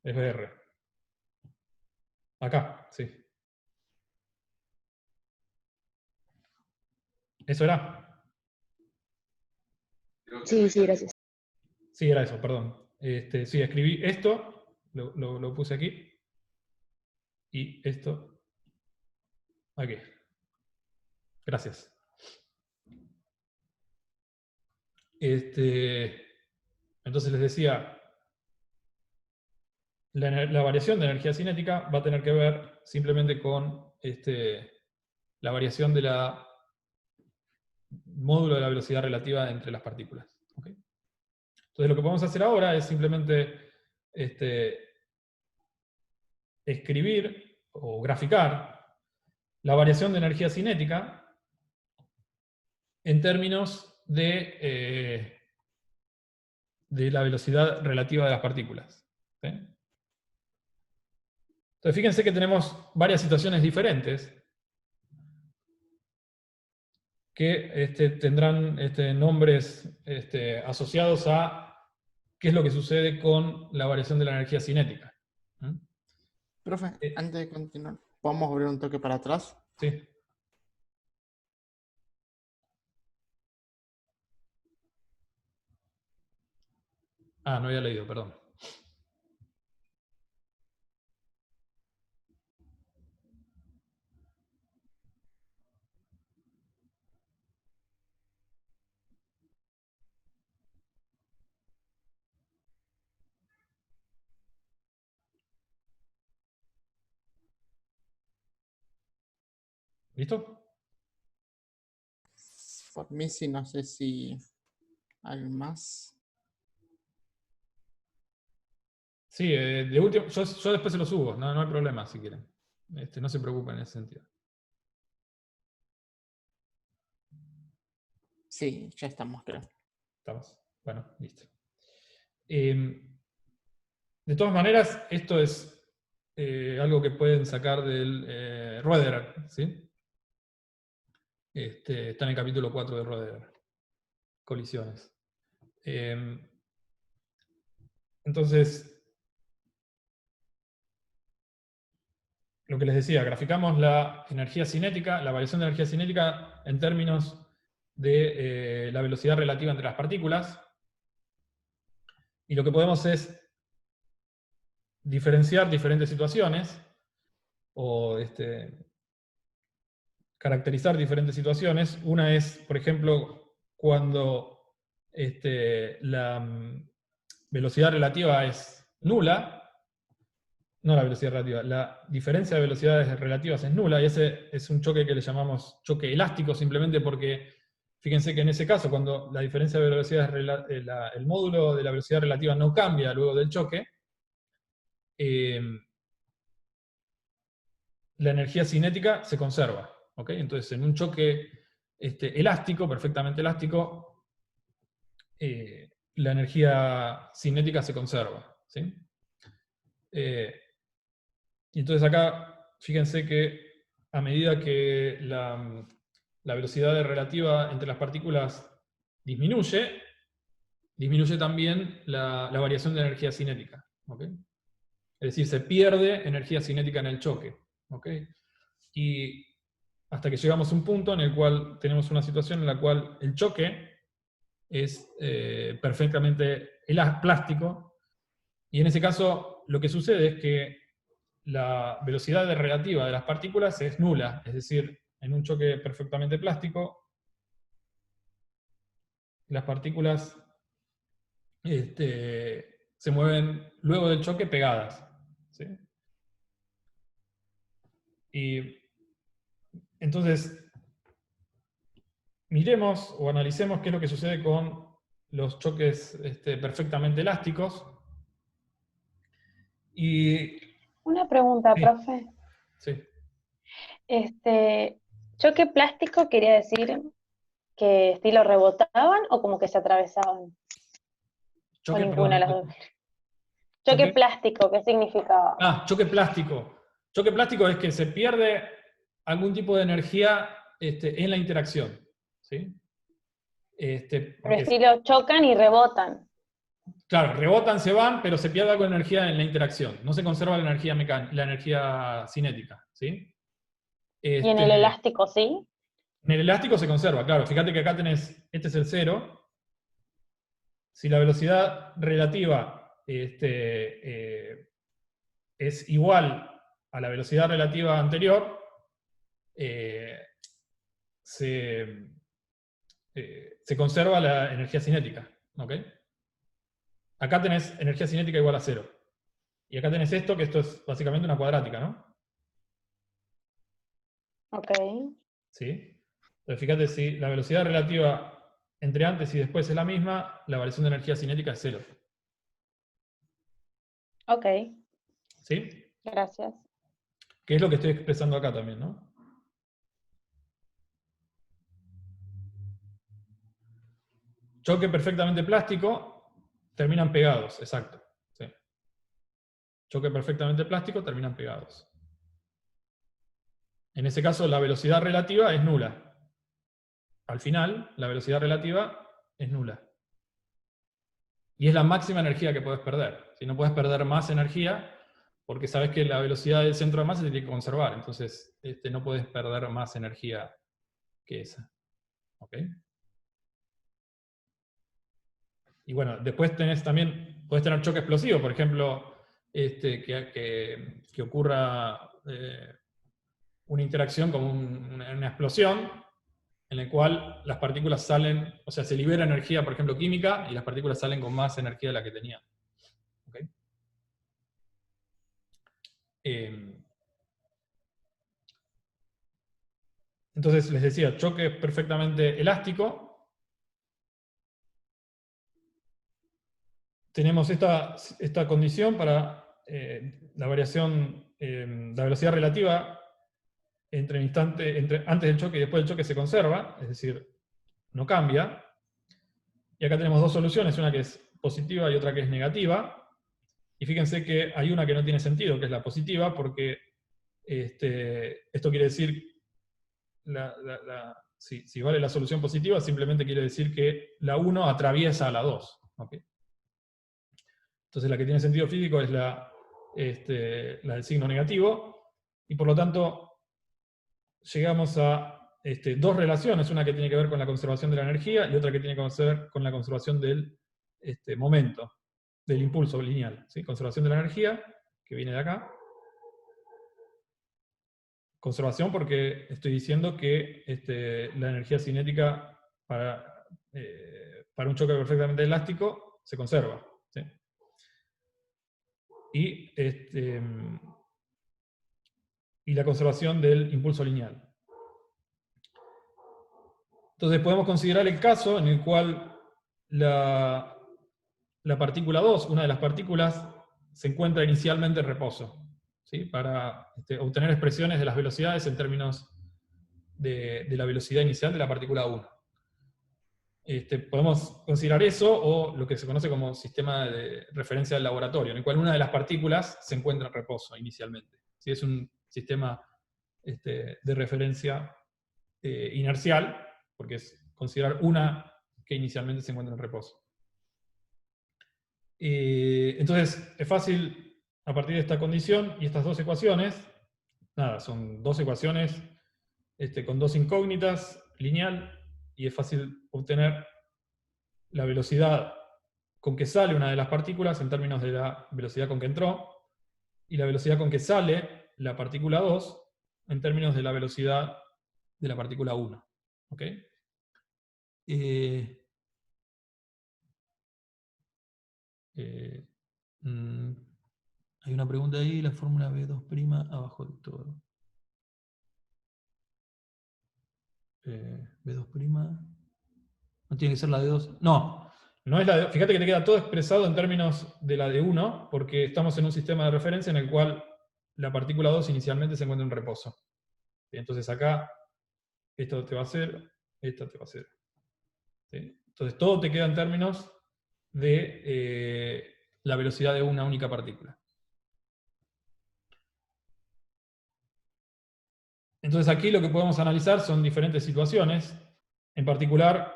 Es BR. Acá, sí. ¿Eso era? Sí, sí, gracias. Sí, era eso, perdón. Sí, escribí esto, lo puse aquí, y esto aquí. Gracias. Entonces les decía, la variación de energía cinética va a tener que ver simplemente con la variación de la módulo de la velocidad relativa entre las partículas. ¿Okay? Entonces lo que podemos hacer ahora es simplemente escribir o graficar la variación de energía cinética en términos de la velocidad relativa de las partículas. ¿Sí? Entonces fíjense que tenemos varias situaciones diferentes que tendrán nombres asociados a qué es lo que sucede con la variación de la energía cinética. ¿Mm? Profe, antes de continuar, ¿podemos volver un toque para atrás? Sí. Ah, no había leído, perdón. ¿Listo? Por mí sí, no sé si hay más. Sí, de último, yo después se lo subo, no hay problema si quieren. No se preocupen en ese sentido. Sí, ya estamos, creo. ¿Estamos? Bueno, listo. De todas maneras, esto es algo que pueden sacar del Roederer, ¿sí? Está en el capítulo 4 de Roederer. Colisiones. Entonces, lo que les decía, graficamos la energía cinética, la variación de energía cinética en términos de la velocidad relativa entre las partículas. Y lo que podemos es diferenciar diferentes situaciones, o caracterizar diferentes situaciones. Una es, por ejemplo, cuando la velocidad relativa es nula, no la velocidad relativa, la diferencia de velocidades relativas es nula, y ese es un choque que le llamamos choque elástico, simplemente porque, fíjense que en ese caso, cuando la diferencia de velocidades, el módulo de la velocidad relativa no cambia luego del choque, la energía cinética se conserva. ¿Ok? Entonces, en un choque elástico, perfectamente elástico, la energía cinética se conserva. ¿Sí? Y entonces acá, fíjense que a medida que la velocidad relativa entre las partículas disminuye también la variación de energía cinética. ¿Ok? Es decir, se pierde energía cinética en el choque. ¿Ok? Y hasta que llegamos a un punto en el cual tenemos una situación en la cual el choque es perfectamente plástico, y en ese caso lo que sucede es que la velocidad relativa de las partículas es nula, es decir, en un choque perfectamente plástico, las partículas se mueven luego del choque pegadas. ¿Sí? Y entonces, miremos o analicemos qué es lo que sucede con los choques perfectamente elásticos. Y Una pregunta, sí, profe. sí. ¿Choque plástico quería decir que estilo rebotaban o como que se atravesaban? O Choque, ninguna de las perdón. dos. Choque Choque. plástico, ¿qué significaba? Choque plástico. Choque plástico es que se pierde algún tipo de energía en la interacción. ¿Sí? Pero estilo chocan y rebotan. Claro, rebotan, se van, pero se pierde algo de energía en la interacción. No se conserva la energía la energía cinética. ¿Sí? ¿Y en el elástico sí? En el elástico se conserva, claro. Fíjate que acá tenés, este es el 0. Si la velocidad relativa es igual a la velocidad relativa anterior, se conserva la energía cinética. ¿Ok? Acá tenés energía cinética igual a 0. Y acá tenés esto, que esto es básicamente una cuadrática, ¿no? Ok. ¿Sí? Entonces fíjate, si la velocidad relativa entre antes y después es la misma, la variación de energía cinética es 0. Ok. ¿Sí? Gracias. Que es lo que estoy expresando acá también, ¿no? Choque perfectamente plástico, terminan pegados, exacto. Sí. Choque perfectamente plástico, terminan pegados. En ese caso, la velocidad relativa es nula. Al final, la velocidad relativa es nula. Y es la máxima energía que puedes perder. Si no puedes perder más energía, porque sabes que la velocidad del centro de masa se tiene que conservar. Entonces, no puedes perder más energía que esa. ¿Ok? Y bueno, después tenés también, podés tener choque explosivo, por ejemplo, que ocurra una interacción como una explosión, en la cual las partículas salen, o sea, se libera energía, por ejemplo, química, y las partículas salen con más energía de la que tenían. ¿Okay? Entonces, les decía, choque perfectamente elástico. Tenemos esta condición para la variación, la velocidad relativa entre el instante, antes del choque y después del choque se conserva, es decir, no cambia. Y acá tenemos dos soluciones, una que es positiva y otra que es negativa. Y fíjense que hay una que no tiene sentido, que es la positiva, porque esto quiere decir, si vale la solución positiva, simplemente quiere decir que la 1 atraviesa a la 2. ¿Okay? Entonces la que tiene sentido físico es la del signo negativo, y por lo tanto llegamos a dos relaciones, una que tiene que ver con la conservación de la energía y otra que tiene que ver con la conservación del momento, del impulso lineal. ¿Sí? Conservación de la energía, que viene de acá. Conservación porque estoy diciendo que la energía cinética para un choque perfectamente elástico se conserva. ¿Sí? Y la conservación del impulso lineal. Entonces podemos considerar el caso en el cual la partícula 2, una de las partículas, se encuentra inicialmente en reposo. ¿sí? Para obtener expresiones de las velocidades en términos de la velocidad inicial de la partícula 1. Podemos considerar eso, o lo que se conoce como sistema de referencia del laboratorio, en el cual una de las partículas se encuentra en reposo inicialmente. ¿Sí? Es un sistema de referencia inercial, porque es considerar una que inicialmente se encuentra en reposo. Entonces, es fácil, a partir de esta condición y estas dos ecuaciones, nada, son dos ecuaciones con dos incógnitas, lineal, y es fácil obtener la velocidad con que sale una de las partículas en términos de la velocidad con que entró, y la velocidad con que sale la partícula 2 en términos de la velocidad de la partícula 1. ¿Ok? Hay una pregunta ahí, la fórmula B2' abajo de todo. B2'. No tiene que ser la de 2. No, no es la de. Fíjate que te queda todo expresado en términos de la de 1, porque estamos en un sistema de referencia en el cual la partícula 2 inicialmente se encuentra en reposo. Entonces acá, esto te va a hacer, esto te va a hacer. ¿Sí? Entonces todo te queda en términos de la velocidad de una única partícula. Entonces aquí lo que podemos analizar son diferentes situaciones. En particular,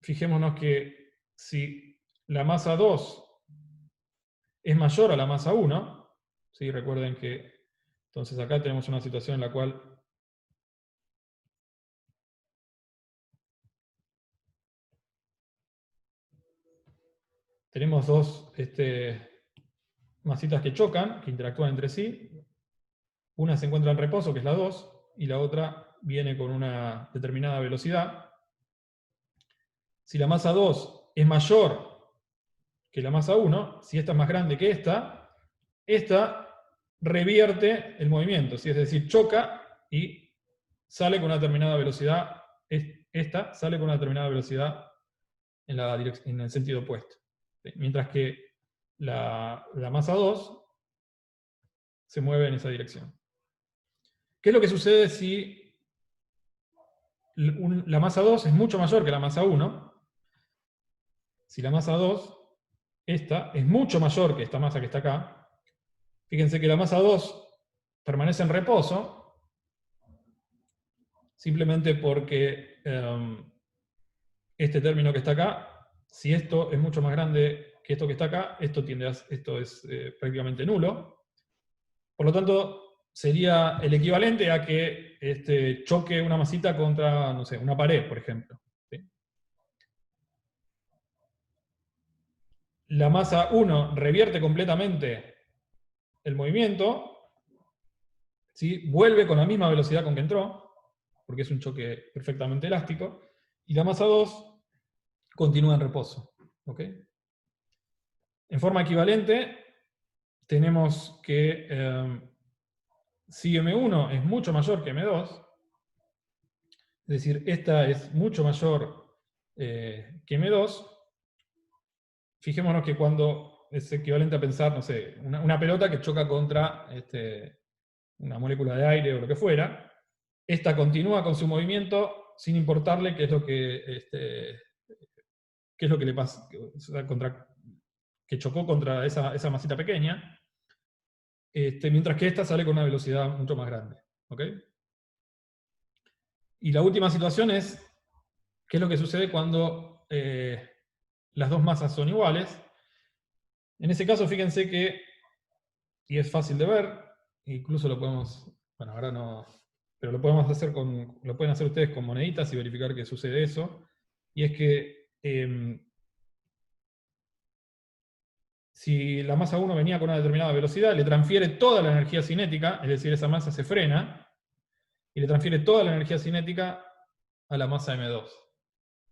fijémonos que si la masa 2 es mayor a la masa 1, ¿sí? Recuerden que entonces acá tenemos una situación en la cual tenemos dos masitas que chocan, que interactúan entre sí. Una se encuentra en reposo, que es la 2, y la otra viene con una determinada velocidad. Si la masa 2 es mayor que la masa 1, si esta es más grande que esta revierte el movimiento, ¿sí? Es decir, choca y sale con una determinada velocidad, esta sale con una determinada velocidad en el sentido opuesto. ¿Sí? Mientras que la masa 2 se mueve en esa dirección. ¿Qué es lo que sucede si la masa 2 es mucho mayor que la masa 1? Si la masa 2, esta, es mucho mayor que esta masa que está acá, fíjense que la masa 2 permanece en reposo, simplemente porque este término que está acá, si esto es mucho más grande que esto que está acá, esto es prácticamente nulo. Por lo tanto, sería el equivalente a que choque una masita contra, no sé, una pared, por ejemplo. ¿Sí? La masa 1 revierte completamente el movimiento, ¿sí? Vuelve con la misma velocidad con que entró, porque es un choque perfectamente elástico, y la masa 2 continúa en reposo. ¿Ok? En forma equivalente, tenemos que si M1 es mucho mayor que M2, es decir, esta es mucho mayor que M2, fijémonos que cuando es equivalente a pensar, no sé, una pelota que choca contra una molécula de aire o lo que fuera, esta continúa con su movimiento sin importarle qué es lo que le pasa, que chocó contra esa masita pequeña, mientras que esta sale con una velocidad mucho más grande. ¿Ok? Y la última situación es, ¿qué es lo que sucede cuando las dos masas son iguales? En ese caso, fíjense que, y es fácil de ver, incluso lo podemos, bueno, ahora no, pero lo podemos hacer lo pueden hacer ustedes con moneditas y verificar que sucede eso, y es que si la masa 1 venía con una determinada velocidad, le transfiere toda la energía cinética, es decir, esa masa se frena, y le transfiere toda la energía cinética a la masa M2.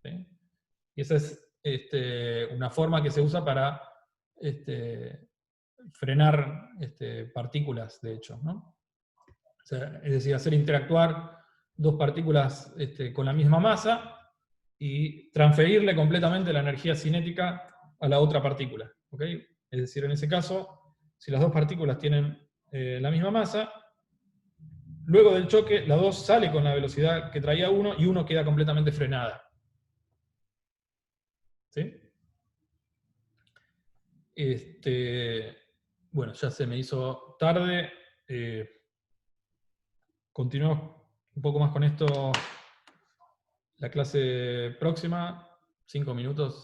¿Sí? Y esa es una forma que se usa para frenar partículas, de hecho, ¿no? O sea, es decir, hacer interactuar dos partículas con la misma masa y transferirle completamente la energía cinética a la otra partícula. ¿Okay? Es decir, en ese caso, si las dos partículas tienen la misma masa. Luego del choque, la 2 sale con la velocidad que traía 1 y 1 queda completamente frenada. ¿Sí? Bueno, ya se me hizo tarde. Continuamos un poco más con esto la clase próxima. 5 minutos.